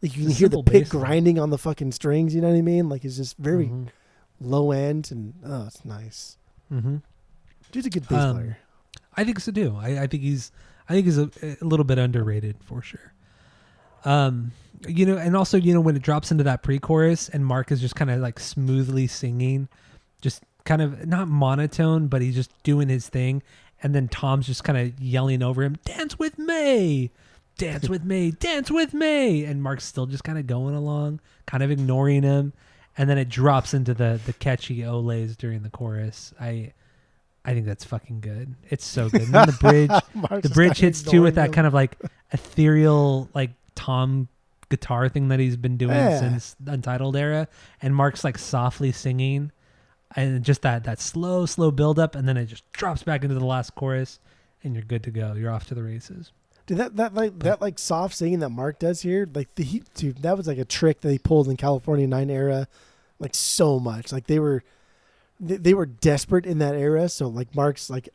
you can hear the pick grinding on the fucking strings. You know what I mean? Like it's just very low end, and it's nice. Mm-hmm. Dude's a good bass player. I think so too. I think he's a little bit underrated for sure. You know, and also, you know, when it drops into that pre-chorus and Mark is just kind of like smoothly singing, just kind of not monotone, but he's just doing his thing. And then Tom's just kind of yelling over him, "Dance with me, dance with me, dance with me." And Mark's still just kind of going along, kind of ignoring him. And then it drops into the catchy Olays during the chorus. I think that's fucking good. It's so good. And then the bridge hits too with that kind of like ethereal, like Tom guitar thing that he's been doing since the Untitled era. And Mark's like softly singing. And just that slow build up, and then it just drops back into the last chorus, and you're good to go. You're off to the races. Dude, that soft singing that Mark does here, like dude, that was like a trick that he pulled in California 9 era, like so much. Like they were desperate in that era, so like Mark's like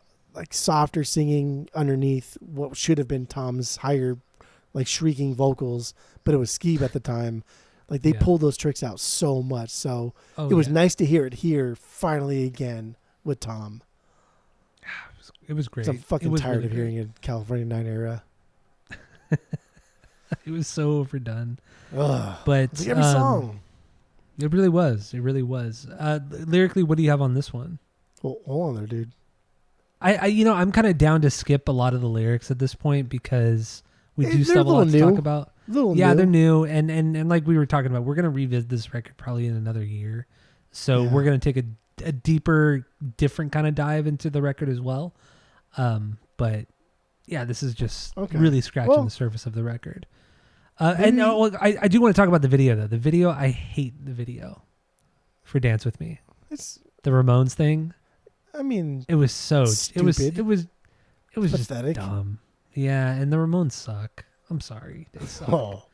softer singing underneath what should have been Tom's higher, like shrieking vocals, but it was Skeeb at the time. Like they pulled those tricks out so much, so it was nice to hear it here finally again with Tom. It was great. I'm fucking tired of hearing it California 9 era. It was so overdone. Ugh. But like every song. It really was. It really was. Lyrically, what do you have on this one? Well, hold on there, dude. I'm kind of down to skip a lot of the lyrics at this point because we do still have a lot to talk about. They're new, and like we were talking about, we're gonna revisit this record probably in another year, so we're gonna take a deeper, different kind of dive into the record as well. But yeah, this is just really scratching the surface of the record. I do want to talk about the video though. The video, I hate the video for "Dance with Me." It's the Ramones thing. I mean, it was so stupid. It was pathetic. Just dumb. Yeah, and the Ramones suck. I'm sorry. They suck. Oh.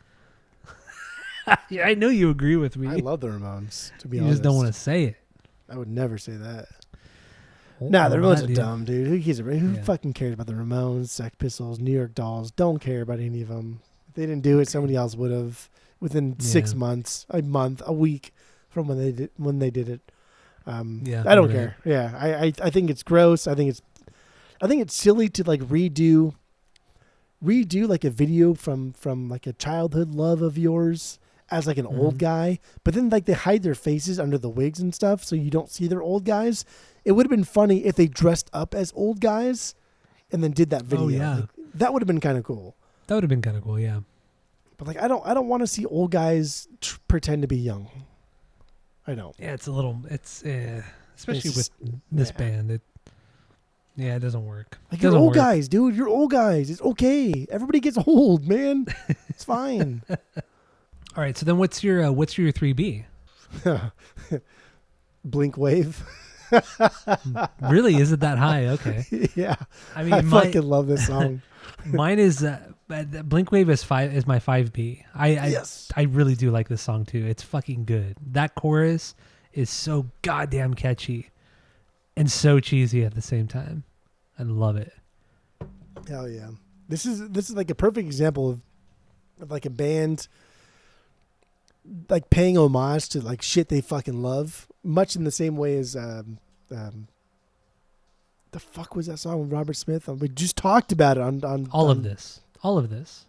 Yeah, I know you agree with me. I love the Ramones, to be honest. You honest. just don't want to say it. I would never say that. The Ramones are dumb, dude. Who fucking cares about the Ramones, Sex Pistols, New York Dolls? Don't care about any of them. If they didn't do it, somebody else would have within 6 months, a month, a week from when they did it. Yeah, I don't right. care. Yeah, I think it's gross. I think it's silly to like redo like a video from like a childhood love of yours as like an old guy, but then like they hide their faces under the wigs and stuff so you don't see their old guys. It would have been funny if they dressed up as old guys and then did that video. Oh, yeah. Like, that would have been kind of cool. That would have been kind of cool, yeah. But like I don't want to see old guys pretend to be young. I don't. Yeah, especially It's with this band. It doesn't work. Like, It you're doesn't old work. guys, dude. You're old guys. It's okay. Everybody gets old, man. It's fine. All right, so then what's your 3B? Blink wave. Really? Is it that high? Okay. Yeah. I mean, I fucking love this song. mine is Blink Wave is my 5B. Yes. I really do like this song too. It's fucking good. That chorus is so goddamn catchy and so cheesy at the same time. I love it. Hell yeah. This is like a perfect example of like a band like paying homage to like shit they fucking love, much in the same way as the fuck was that song with Robert Smith? We just talked about it on All of this. It's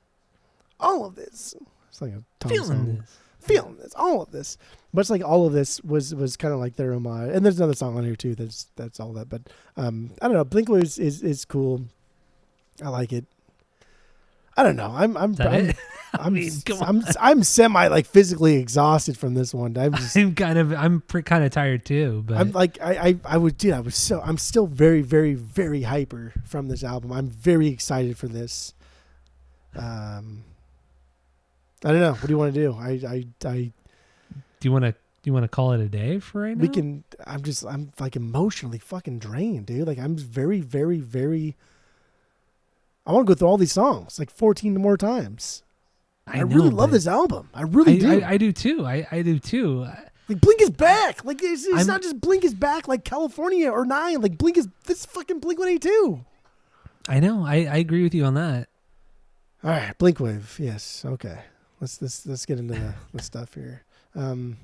like a Tom Feeling song. this. Feeling this, all of this. Much like all of this was kind of like their homage. And there's another song on here too that's all that. But I don't know. Blink-182 is cool. I like it. I don't know. I'm Is that it? I'm semi like physically exhausted from this one. I'm kind of tired too. But I'm like I'm still very very very hyper from this album. I'm very excited for this. I don't know. What do you want to do? do you want to call it a day for right now? I'm like emotionally fucking drained, dude. Like I'm very very very. I want to go through all these songs like 14 more times. I really love this album. I really do. I do too. I do too. Like Blink is back. Like it's not just Blink is back like California or 9. Like this fucking Blink-182. I know. I agree with you on that. All right, Blink Wave. Yes. Okay. Let's get into the stuff here. Do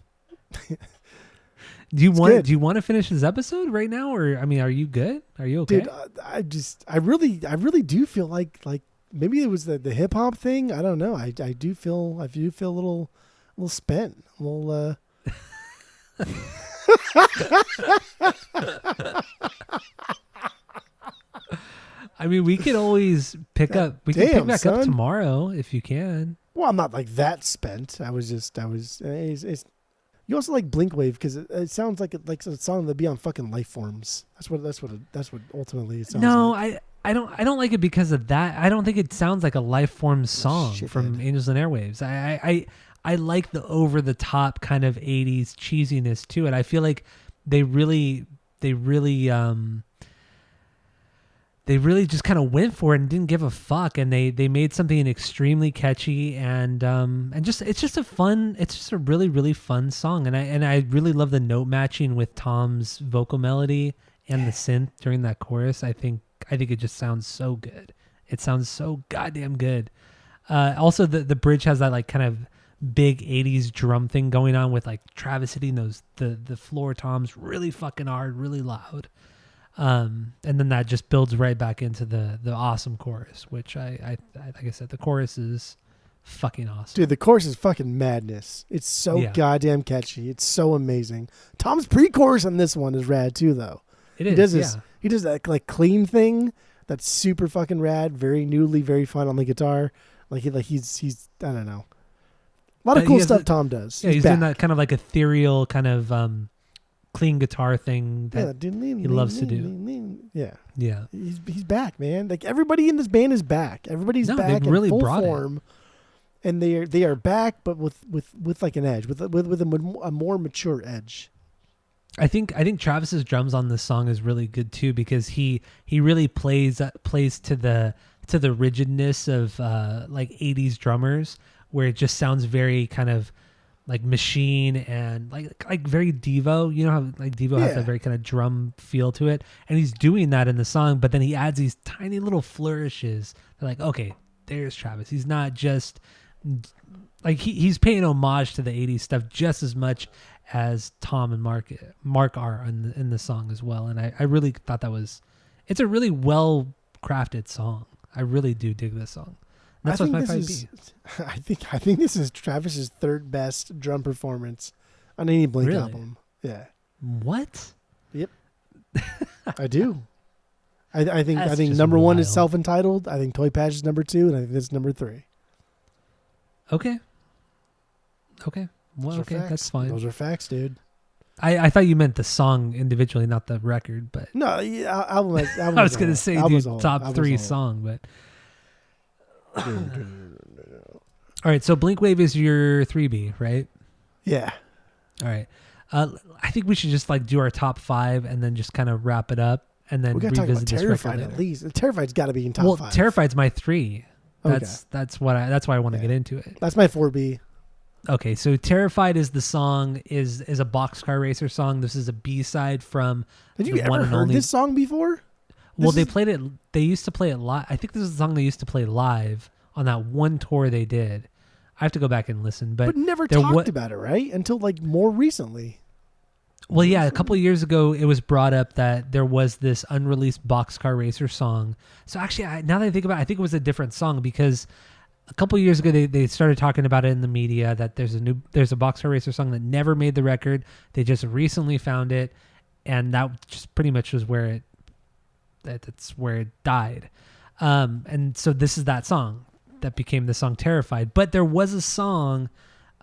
you want to finish this episode right now, or I mean, are you good? Are you okay? Dude, I really do feel like maybe it was the hip hop thing. I don't know. I do feel a little spent. A little I mean, we could always pick up. We can pick back up tomorrow if you can. Well, I'm not like that spent. It's you also like Blink Wave because it sounds like a song that'd be on fucking Life Forms. That's what ultimately it sounds like. No, I don't like it because of that. I don't think it sounds like a Life Forms song from Angels and Airwaves. I like the over the top kind of 80s cheesiness to it. I feel like they really just kind of went for it and didn't give a fuck, and they made something extremely catchy and it's just a really really fun song, and I really love the note matching with Tom's vocal melody and the synth during that chorus. I think it just sounds so good. It sounds so goddamn good. Also the bridge has that like kind of big 80s drum thing going on with like Travis hitting the floor toms really fucking hard, really loud. And then that just builds right back into the awesome chorus, which I like I said, the chorus is fucking awesome. Dude, the chorus is fucking madness. It's so goddamn catchy. It's so amazing. Tom's pre-chorus on this one is rad too, though. He does that like clean thing that's super fucking rad, very noodly, very fun on the guitar. He's I don't know. A lot of cool stuff Tom does. Yeah, he's doing that kind of like ethereal kind of clean guitar thing that he loves to do. Yeah. Yeah. He's back, man. Like everybody in this band is back. Everybody's back in really full brought form. And they are back, but with like an edge, with a more mature edge. I think Travis's drums on this song is really good too, because he really plays to the rigidness of like 80s drummers, where it just sounds very kind of like Machine and like very Devo. You know how like Devo has that very kind of drum feel to it, and he's doing that in the song, but then he adds these tiny little flourishes. They're like, okay, there's Travis. He's not just like he's paying homage to the 80s stuff just as much as Tom and Mark are in the song as well. And I really thought it's a really well crafted song. I really do dig this song. That's what my 5B. I think this is Travis's third best drum performance on any Blink Really? album. Yeah. What? Yep. I do. I think That's think just number one is wild. Self-Entitled. I think Toy Patch is number 2, and I think this is number 3. Okay. Well, Those are okay, facts. that's fine. Those are facts, dude. I thought you meant the song individually, not the record, but No, album I was going to say, dude, top 3 song, but all right, so Blink Wave is your 3B, right? Yeah. All right. I think we should just like do our top 5 and then just kind of wrap it up and then We got to talk about revisit this record Terrified later. at least. Terrified's got to be in top 5. Terrified's my 3. Okay. That's why I want to get into it. That's my 4B. Okay, so Terrified is the song is a Boxcar Racer song. This is a B-side from Have you the one ever and heard only. this song before? Well, This they used to play it live. I think this is the song they used to play live on that one tour they did. I have to go back and listen, But never there talked about it, right? Until like more recently. Well, yeah, a couple of years ago, it was brought up that there was this unreleased Boxcar Racer song. So actually, now that I think about it, I think it was a different song because a couple of years ago, they started talking about it in the media that there's a Boxcar Racer song that never made the record. They just recently found it, and that just pretty much was where that's where it died. And so this is that song that became the song Terrified. But there was a song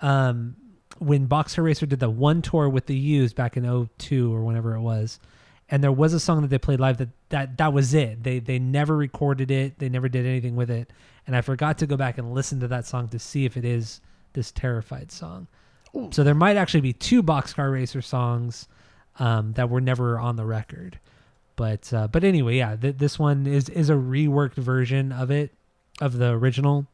when Boxcar Racer did the one tour with the Used back in 2002 or whenever it was, and there was a song that they played live that was it. They never recorded it. They never did anything with it. And I forgot to go back and listen to that song to see if it is this Terrified song. Ooh. So there might actually be 2 Boxcar Racer songs that were never on the record. But anyway, yeah, this one is a reworked version of it, of the original.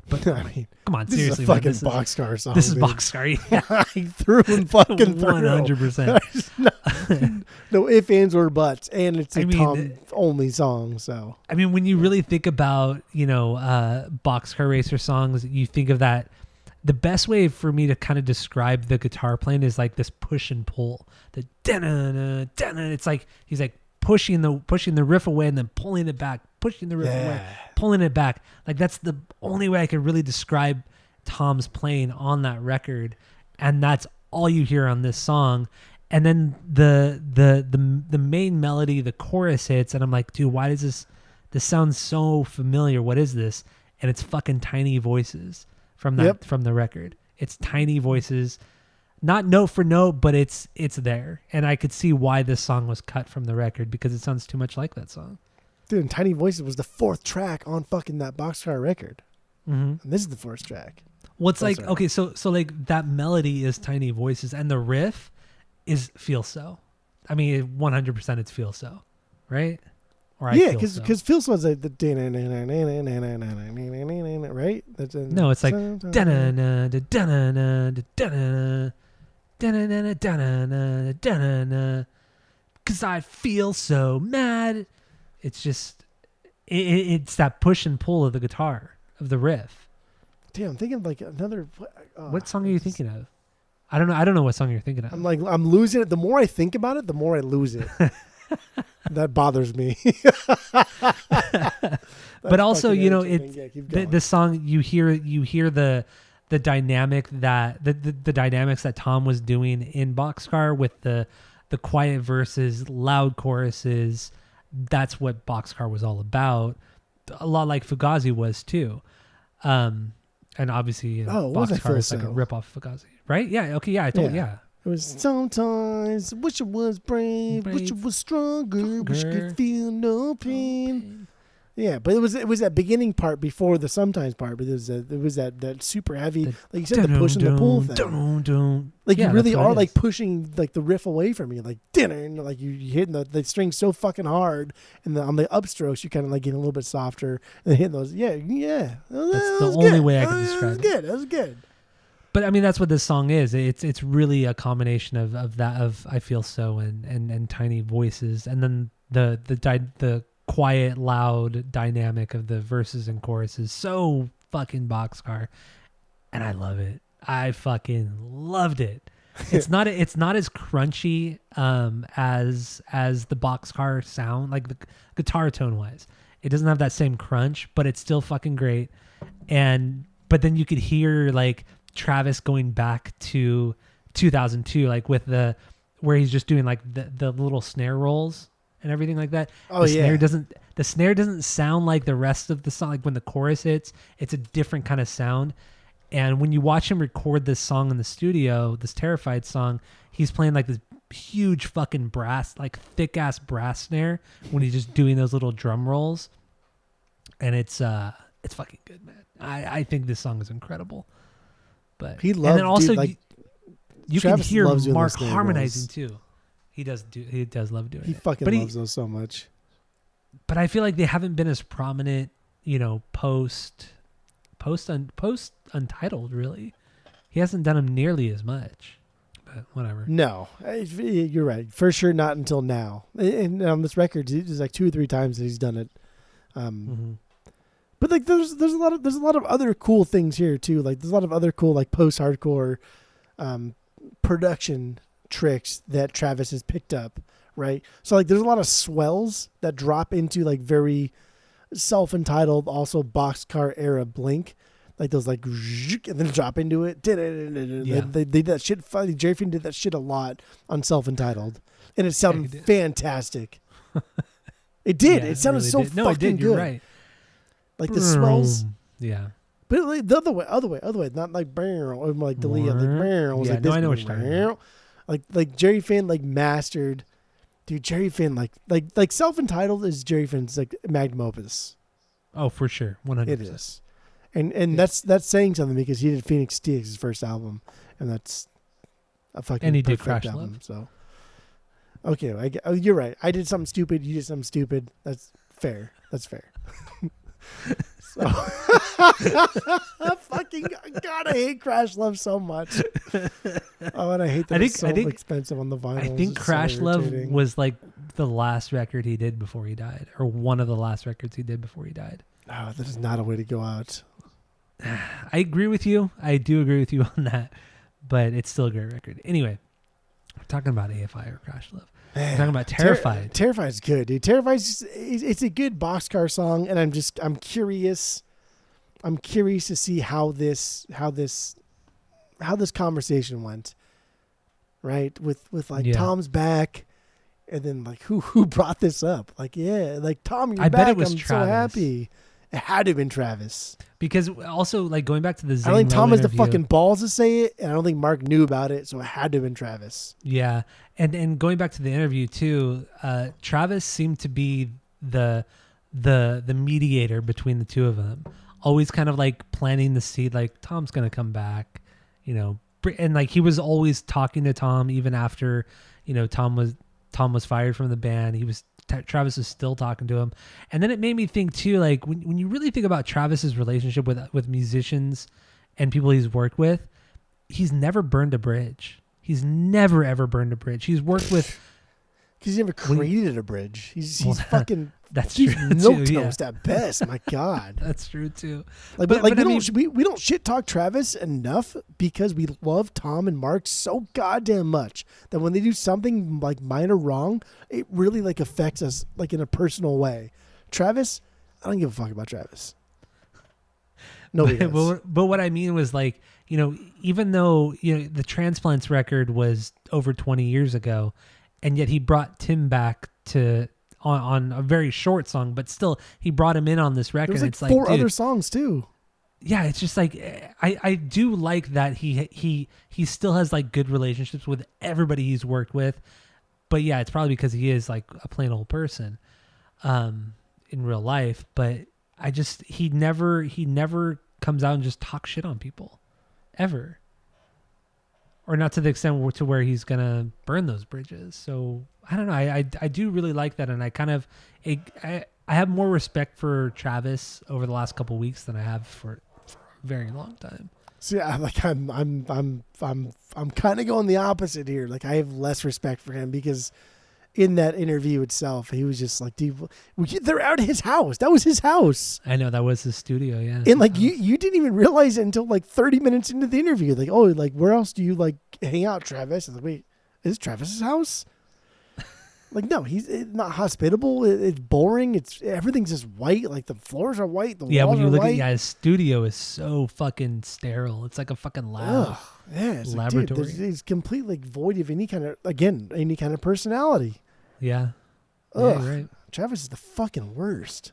But I mean, come on, this seriously, is a fucking man, Boxcar song. this is dude. Boxcar. I threw and fucking threw. 100%. No ifs, ands, or buts, and it's a I mean, Tom only song. So I mean, when you really think about, Boxcar Racer songs, you think of that. The best way for me to kind of describe the guitar playing is like this push and pull. The da-na-na, da-na. It's like he's like pushing the riff away and then pulling it back, pushing the riff away, pulling it back. Like that's the only way I could really describe Tom's playing on that record, and that's all you hear on this song. And then the main melody, the chorus hits, and I'm like, dude, why does this sound so familiar? What is this? And it's fucking Tiny Voices from the record. It's Tiny Voices, not note for note, but it's there. And I could see why this song was cut from the record because it sounds too much like that song. dude, and Tiny Voices was the 4th track on fucking that Boxcar record, and this is the 4th track. Well, it's like, okay, so like that melody is Tiny Voices, and the riff is Feel So. I mean, 100% it's Feel So, right? Or Yeah, because Feel So is like the right. That's no, it's like da-na-na, da-na-na, da-na-na, da-na-na, da-na-na, da-na-na, 'cause I feel so mad. It's just it's that push and pull of the guitar, of the riff. Damn, I'm thinking of like another. What song are you thinking of? I don't know what song you're thinking of. I'm losing it. The more I think about it, the more I lose it. That bothers me. But also, the the song you hear the dynamic that the dynamics that Tom was doing in Boxcar with the quiet verses, loud choruses. That's what Boxcar was all about. A lot like Fugazi was too. And obviously, Boxcar is like a rip off of Fugazi, right? Yeah. Okay. Yeah. I told you. Yeah. It was sometimes wish I was brave, wish I was stronger, wish I could feel no pain. Yeah, but it was that beginning part before the sometimes part, but it was that super heavy, like you said, the push and the pull thing. Like you really are like pushing like the riff away from you, like dinner, and like you're hitting the strings so fucking hard, and on the upstrokes you kind of like getting a little bit softer, and hitting those. Yeah. That's the only way I can describe it. That was good. But I mean, that's what this song is. It's really a combination of I Feel So and Tiny Voices, and then the quiet, loud dynamic of the verses and choruses. So fucking Boxcar, and I love it. I fucking loved it. It's not as crunchy as the boxcar sound, like the guitar tone wise. It doesn't have that same crunch, but it's still fucking great. But then you could hear like Travis going back to 2002, like with where he's just doing like the little snare rolls and everything like that. Oh, The snare doesn't sound like the rest of the song. Like when the chorus hits, it's a different kind of sound. And when you watch him record this song in the studio, this Terrified song, he's playing like this huge fucking brass, like thick ass brass snare when he's just doing those little drum rolls. And it's fucking good, man. I think this song is incredible. But he loves, and then also dude, like, you can Travis hear loves doing Mark those snare harmonizing rolls. too. He does love doing He it. fucking loves those so much. But I feel like they haven't been as prominent, post Untitled, really. He hasn't done them nearly as much. But whatever. No, you're right. For sure, not until now. And on this record, there's like 2 or 3 times that he's done it. But like, there's a lot of other cool things here too. Like, there's a lot of other cool like post-hardcore production tricks that Travis has picked up. Right. So like, there's a lot of swells that drop into like very self-entitled, also boxcar era Blink. Like those like, and then drop into it. Yeah. They did that shit. Jerry Finn did that shit a lot on Self-Entitled, and it sounded fantastic. It did. Yeah, it sounded really so did. No, it fucking did. You're good. right. Like the swells. Yeah. But like the other way, not like barrel, or like Dalia, like barrel. Yeah, Like no, this I know what you're talking about. Like Jerry Finn like mastered. Dude, Jerry Finn like Self-Entitled is Jerry Finn's like magnum opus. Oh, for sure, 100%. It is. And that's saying something, because he did Phoenix T, his first album, and that's a fucking and he did perfect Crash album. Love. So okay, you're right. I did something stupid. You did something stupid. That's fair. That's fair. So God, I hate Crash Love so much. Oh, and I hate that it's so expensive on the vinyl. I think Crash Love was like the last record he did before he died, or one of the last records he did before he died. Oh, that is not a way to go out. I agree with you. I do agree with you on that, but it's still a great record. Anyway, we're talking about AFI or Crash Love. Man, we're talking about Terrified. Terrified's good, dude. Terrified's it's a good boxcar song, and I'm curious. I'm curious to see how this conversation went. Right, with like Tom's back, and then like who brought this up? Like, yeah, like Tom, you're back. Bet it was I'm Travis. so happy. It had to have been Travis. Because also, like, going back to the Zane I don't think Tom Lowe has the interview, fucking balls to say it, and I don't think Mark knew about it, so it had to have been Travis. Yeah, and going back to the interview too, Travis seemed to be the mediator between the two of them. Always kind of like planting the seed, like Tom's gonna come back, and like he was always talking to Tom even after, Tom was fired from the band. Travis is still talking to him. And then it made me think too, like when you really think about Travis's relationship with musicians and people he's worked with, he's never burned a bridge. He's never ever burned a bridge. He's worked with, because he never created a bridge. He's fucking that's true milk toast at best. My God, that's true too. Like, but we don't shit talk Travis enough, because we love Tom and Mark so goddamn much that when they do something like minor wrong, it really like affects us like in a personal way. Travis, I don't give a fuck about Travis. Nobody does. But what I mean was, like, even though the Transplants record was over 20 years ago, and yet he brought Tim back on a very short song, but still he brought him in on this record. There's like it's 4 like, other songs too. Yeah, it's just like I do like that he still has like good relationships with everybody he's worked with, but yeah, it's probably because he is like a plain old person, in real life. But he never comes out and just talks shit on people, ever. Or not to the extent to where he's gonna burn those bridges. So I don't know. I do really like that, and I have more respect for Travis over the last couple of weeks than I have for a very long time. See, I'm kind of going the opposite here. Like, I have less respect for him, because in that interview itself, he was just like, dude, they're out of his house. That was his house. I know, that was his studio, yeah. And like you didn't even realize it until like 30 minutes into the interview. Like, oh, like where else do you like hang out, Travis? I was like, wait, is Travis's house? Like, no, he's not hospitable. It's boring. Everything's just white. Like the floors are white. The walls when you are look white. at his studio is so fucking sterile. It's like a fucking lab. Ugh, yeah, it's laboratory. Like, dude, it's completely void of any kind of personality. Yeah. Ugh, Yeah, right. Travis is the fucking worst.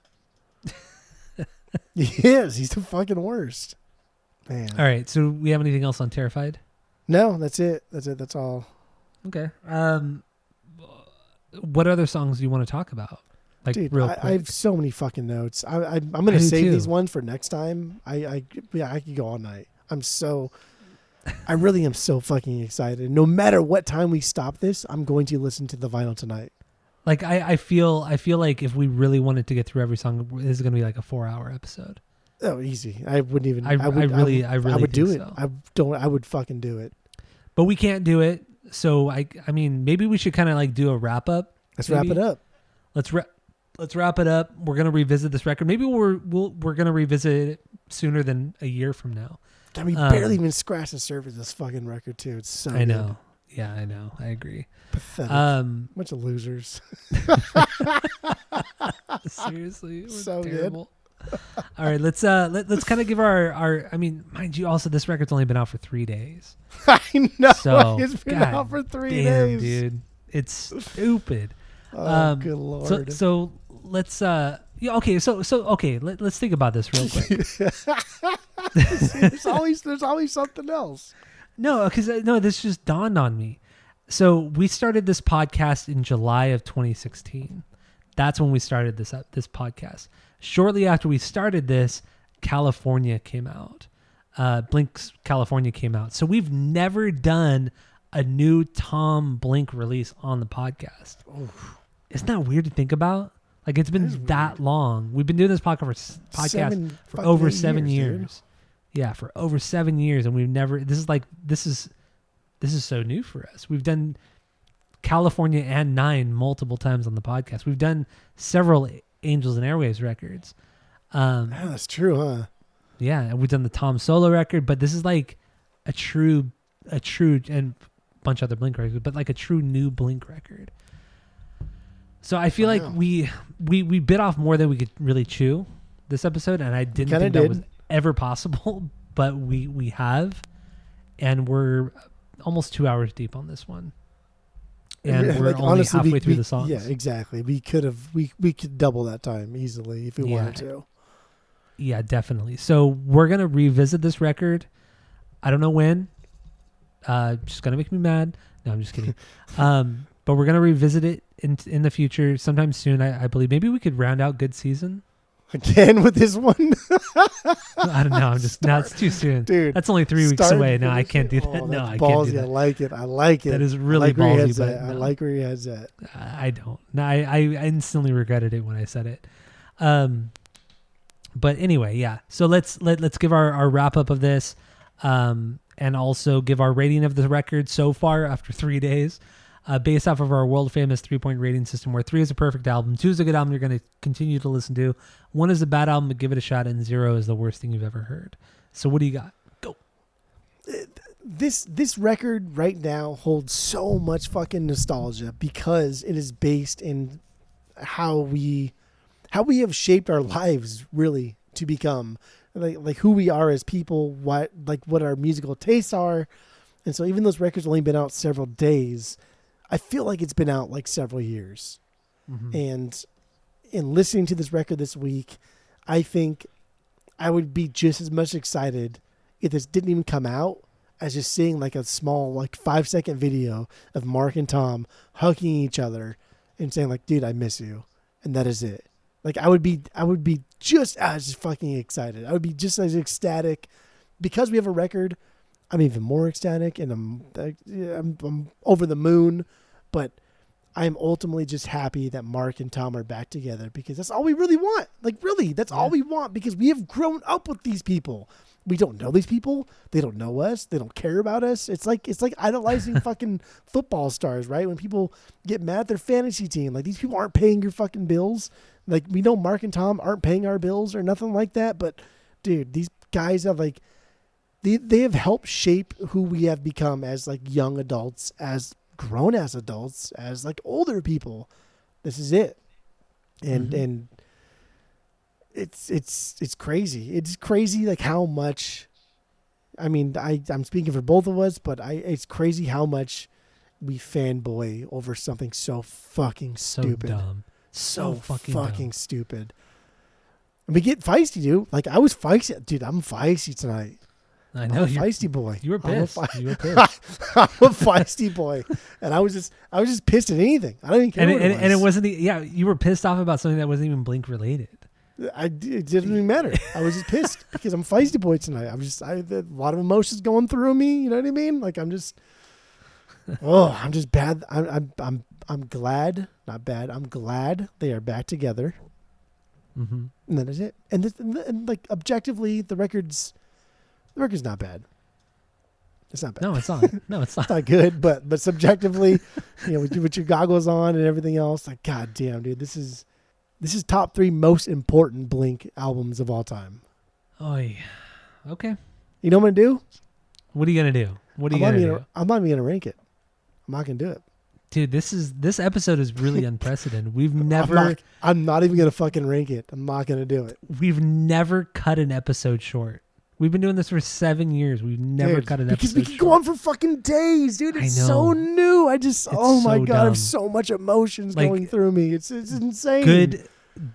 He is. He's the fucking worst. Man. All right. So we have anything else on Terrified? No, that's it. That's all. Okay. What other songs do you want to talk about? Like, dude, real quick. I have so many fucking notes. I'm gonna save these ones for next time. I could go all night. I really am so fucking excited. No matter what time we stop this, I'm going to listen to the vinyl tonight. Like I feel like if we really wanted to get through every song, this is going to be like a 4-hour episode. Oh, easy. I wouldn't even. I would do think it. so. I would fucking do it. But we can't do it. So I mean, maybe we should kind of like do a wrap up. Let's wrap it up. Let's wrap it up. We're gonna revisit this record. Maybe we're gonna revisit it sooner than a year from now. God, we barely even scratched the surface of this fucking record too. It's so. I know. Yeah, I know. I agree. Pathetic. Bunch of losers. Seriously, we're so terrible. All right, let's kind of give our. I mean, mind you, also this record's only been out for 3 days. I know. So it's been out for 3 damn, days, dude. It's stupid. Oh, good Lord. So let's yeah, okay. So okay. Let's think about this real quick. there's always something else. No, because this just dawned on me. So we started this podcast in July of 2016. That's when we started this podcast. Shortly after we started this, California came out. Blink's California came out. So we've never done a new Tom Blink release on the podcast. Oof. Isn't that weird to think about? Like, it's been that long. We've been doing this podcast for over 7 years. Yeah, for over 7 years, and we've never. This is so new for us. We've done California and 9 multiple times on the podcast. We've done several Angels and Airwaves records. Yeah, that's true, huh? Yeah, and we've done the Tom solo record, but this is like a true and a bunch of other Blink records, but like a true new Blink record. So I feel like we bit off more than we could really chew this episode, and I didn't think that was ever possible, but we have, and we're almost 2 hours deep on this one, and we're like, only honestly, halfway through the songs. Yeah, exactly. We could double that time easily if we wanted to. Yeah, definitely. So we're gonna revisit this record. I don't know when. Just gonna make me mad. No, I'm just kidding. But we're gonna revisit it in the future, sometime soon. I believe maybe we could round out Good Season again with this one. I don't know. I'm just now it's too soon, dude. That's only 3 weeks away. No, I can't do that. No, I can't do that. I like it. That is really ballsy. But I like where your head's at. I don't. No, I instantly regretted it when I said it. But anyway, yeah. So let's give our wrap up of this, and also give our rating of the record so far after 3 days. Based off of our world famous 3-point rating system, where 3 is a perfect album, 2 is a good album you're going to continue to listen to, 1 is a bad album but give it a shot, and 0 is the worst thing you've ever heard. So what do you got? Go. This record right now holds so much fucking nostalgia because it is based in how we have shaped our lives really to become like who we are as people, what our musical tastes are. And so even those records only been out several days, I feel like it's been out like several years. Mm-hmm. And in listening to this record this week, I think I would be just as much excited if this didn't even come out as just seeing like a small, like 5-second video of Mark and Tom hugging each other and saying like, dude, I miss you. And that is it. Like I would be just as fucking excited. I would be just as ecstatic because we have a record. I'm even more ecstatic, and I'm over the moon, but I'm ultimately just happy that Mark and Tom are back together because that's all we really want. Like really, that's all we want because we have grown up with these people. we don't know these people. They don't know us. They don't care about us. It's like idolizing fucking football stars, right? When people get mad at their fantasy team, like these people aren't paying your fucking bills. Like we know Mark and Tom aren't paying our bills or nothing like that. But dude, these guys have like, they have helped shape who we have become as like young adults, as grown as adults, as like older people. This is it. And it's crazy. It's crazy like how much, I mean, I'm speaking for both of us, but it's crazy how much we fanboy over something so fucking stupid. So dumb. So fucking dumb. Stupid. And we get feisty, dude. Like I was feisty. Dude, I'm feisty tonight. I know. I'm a feisty boy. You were pissed. You were pissed. I'm a feisty boy. And I was just pissed at anything. I don't even care what it was. And it wasn't, you were pissed off about something that wasn't even Blink related. It didn't even matter. I was just pissed because I'm feisty boy tonight. I had a lot of emotions going through me. You know what I mean? Like I'm just bad. I'm glad, not bad. I'm glad they are back together. Mm-hmm. And that is it. And like objectively, the record's not bad. It's not bad. No, it's not. No, it's not. It's not good, but subjectively, with your goggles on and everything else, like god damn, dude, this is top 3 most important Blink albums of all time. Oh, yeah. Okay. You know what I'm gonna do? What are you gonna do? What are you gonna do? I'm not even gonna rank it. I'm not gonna do it. Dude, this episode is really unprecedented. We've never. I'm not even gonna fucking rank it. I'm not gonna do it. We've never cut an episode short. We've been doing this for 7 years. We've never cut an episode because we can go on for fucking days, dude. It's so new. Oh my god, I have so much emotions going through me. It's insane.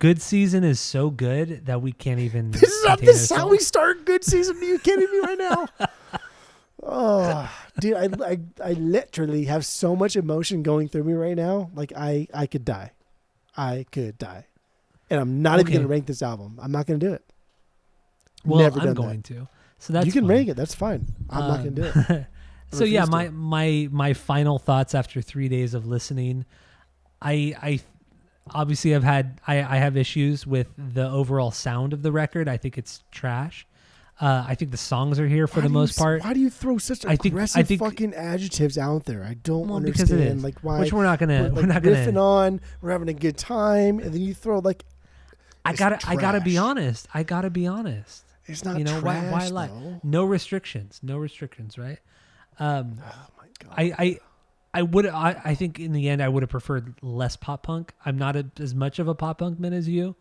Good season is so good that we can't even. This is how we start good season. Are you kidding me right now? Oh, dude, I literally have so much emotion going through me right now. Like I could die. And I'm not even gonna rank this album. I'm not gonna do it. Well, I'm going to. So that's you can fine. rank it. That's fine. I'm not gonna do it. So yeah, my final thoughts after 3 days of listening, I obviously I have issues with the overall sound of the record. I think it's trash. I think the songs are here for the most part. Why do you throw such aggressive fucking adjectives out there? I don't understand. Because it is. Like why? Which we're not gonna. Riffing on. We're having a good time, and then you throw like. I gotta be honest. It's not trash, why lie? Though. No restrictions, right? Oh my god. I think in the end I would have preferred less pop punk. I'm not as much of a pop punk man as you.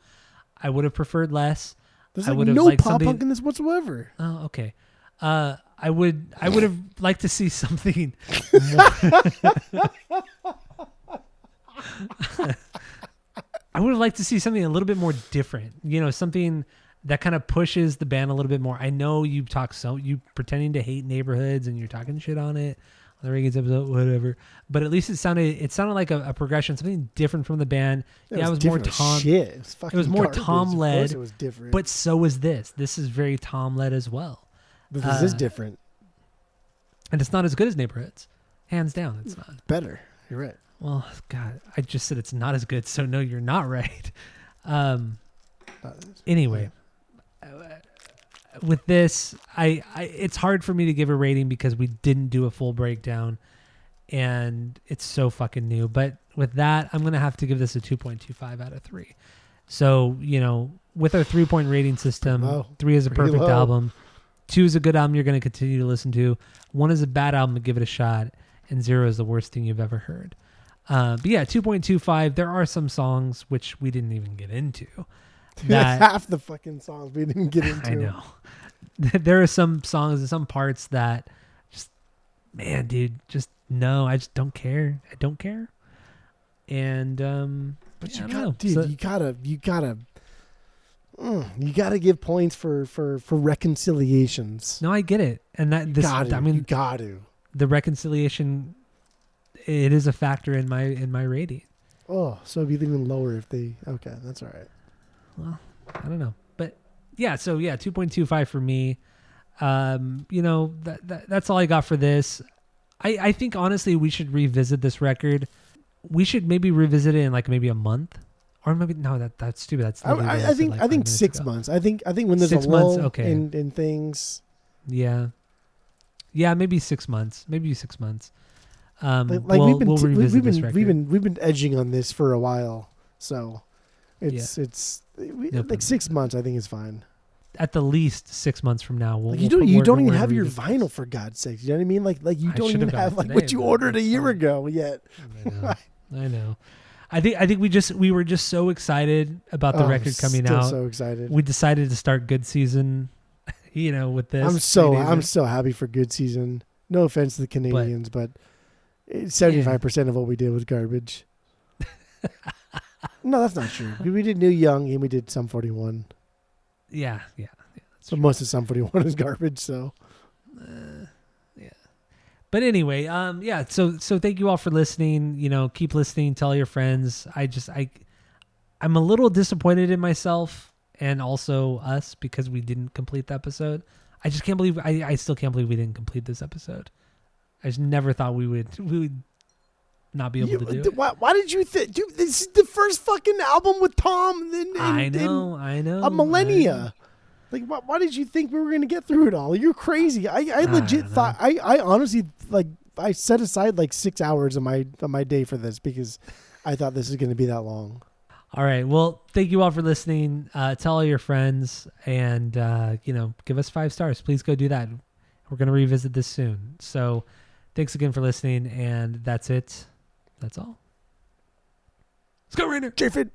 I would have preferred less. There's no pop punk in this whatsoever. Oh, okay. I would have liked to see something more. I would have liked to see something a little bit more different. Something that kind of pushes the band a little bit more. I know you pretending to hate Neighborhoods and you're talking shit on it on the Reagan's episode, whatever. But at least it sounded like a progression, something different from the band. It was more Tom. Shit. It was more garbage. Tom led. It was different. But so is this. This is very Tom led as well. But this is different. And it's not as good as Neighborhoods. Hands down, it's not. It's better. You're right. Well, God, I just said it's not as good, so no, you're not right. Anyway, with this, it's hard for me to give a rating because we didn't do a full breakdown, and it's so fucking new. But with that, I'm gonna have to give this a 2.25 out of 3. So with our 3-point rating system, 3 is a perfect album, 2 is a good album you're gonna continue to listen to, 1 is a bad album to give it a shot, and 0 is the worst thing you've ever heard. But yeah, 2.25. There are some songs which we didn't even get into. Half the fucking songs we didn't get into. I know. There are some songs and some parts that just, man, dude, just no. I just don't care. I don't care. And but you gotta give points for reconciliations. No, I get it, and that you got to. The reconciliation, it is a factor in my rating. Oh, so it'd be even lower if they. Okay, that's all right. Well, I don't know, but yeah. So yeah, 2.25 for me. That's all I got for this. I think honestly we should revisit this record. We should maybe revisit it in like maybe a month Or maybe no, that's stupid. That's literally what I said, think like, I 5 think minutes 6 ago. months. I think when there's 6 a months, lull okay. in things. Yeah, maybe 6 months. Maybe 6 months. Like we'll revisit this record. we've been edging on this for a while, so Yeah. No like 6 months. I think is fine. At the least 6 months from now, Like we'll you don't even we're have gonna your revisit vinyl this. for God's sake. You know what I mean? Like you I don't should even have got have it like today, what you but ordered a that's year fine. ago yet. I know. I think we were just so excited about the record coming still out. so excited. We decided to start good season, with this. I'm so happy for good season. No offense to the Canadians, but 75% of what we did was garbage. No, that's not true. We did New Young and we did Sum 41. Yeah. So most of Sum 41 is garbage. So Yeah. But anyway, So thank you all for listening. Keep listening. Tell your friends. I'm a little disappointed in myself and also us because we didn't complete the episode. I just can't believe. I still can't believe we didn't complete this episode. I just never thought we would not be able to do it. why did you think, dude? This is the first fucking album with Tom. I know. A millennia. Like, why did you think we were going to get through it all? You're crazy. I legit thought, I honestly, like, I set aside like 6 hours of my day for this because I thought this was going to be that long. All right. Well, thank you all for listening. Tell all your friends and, give us 5 stars. Please go do that. We're going to revisit this soon. So thanks again for listening. And that's it. That's all. Let's go, Rainer. Japhid.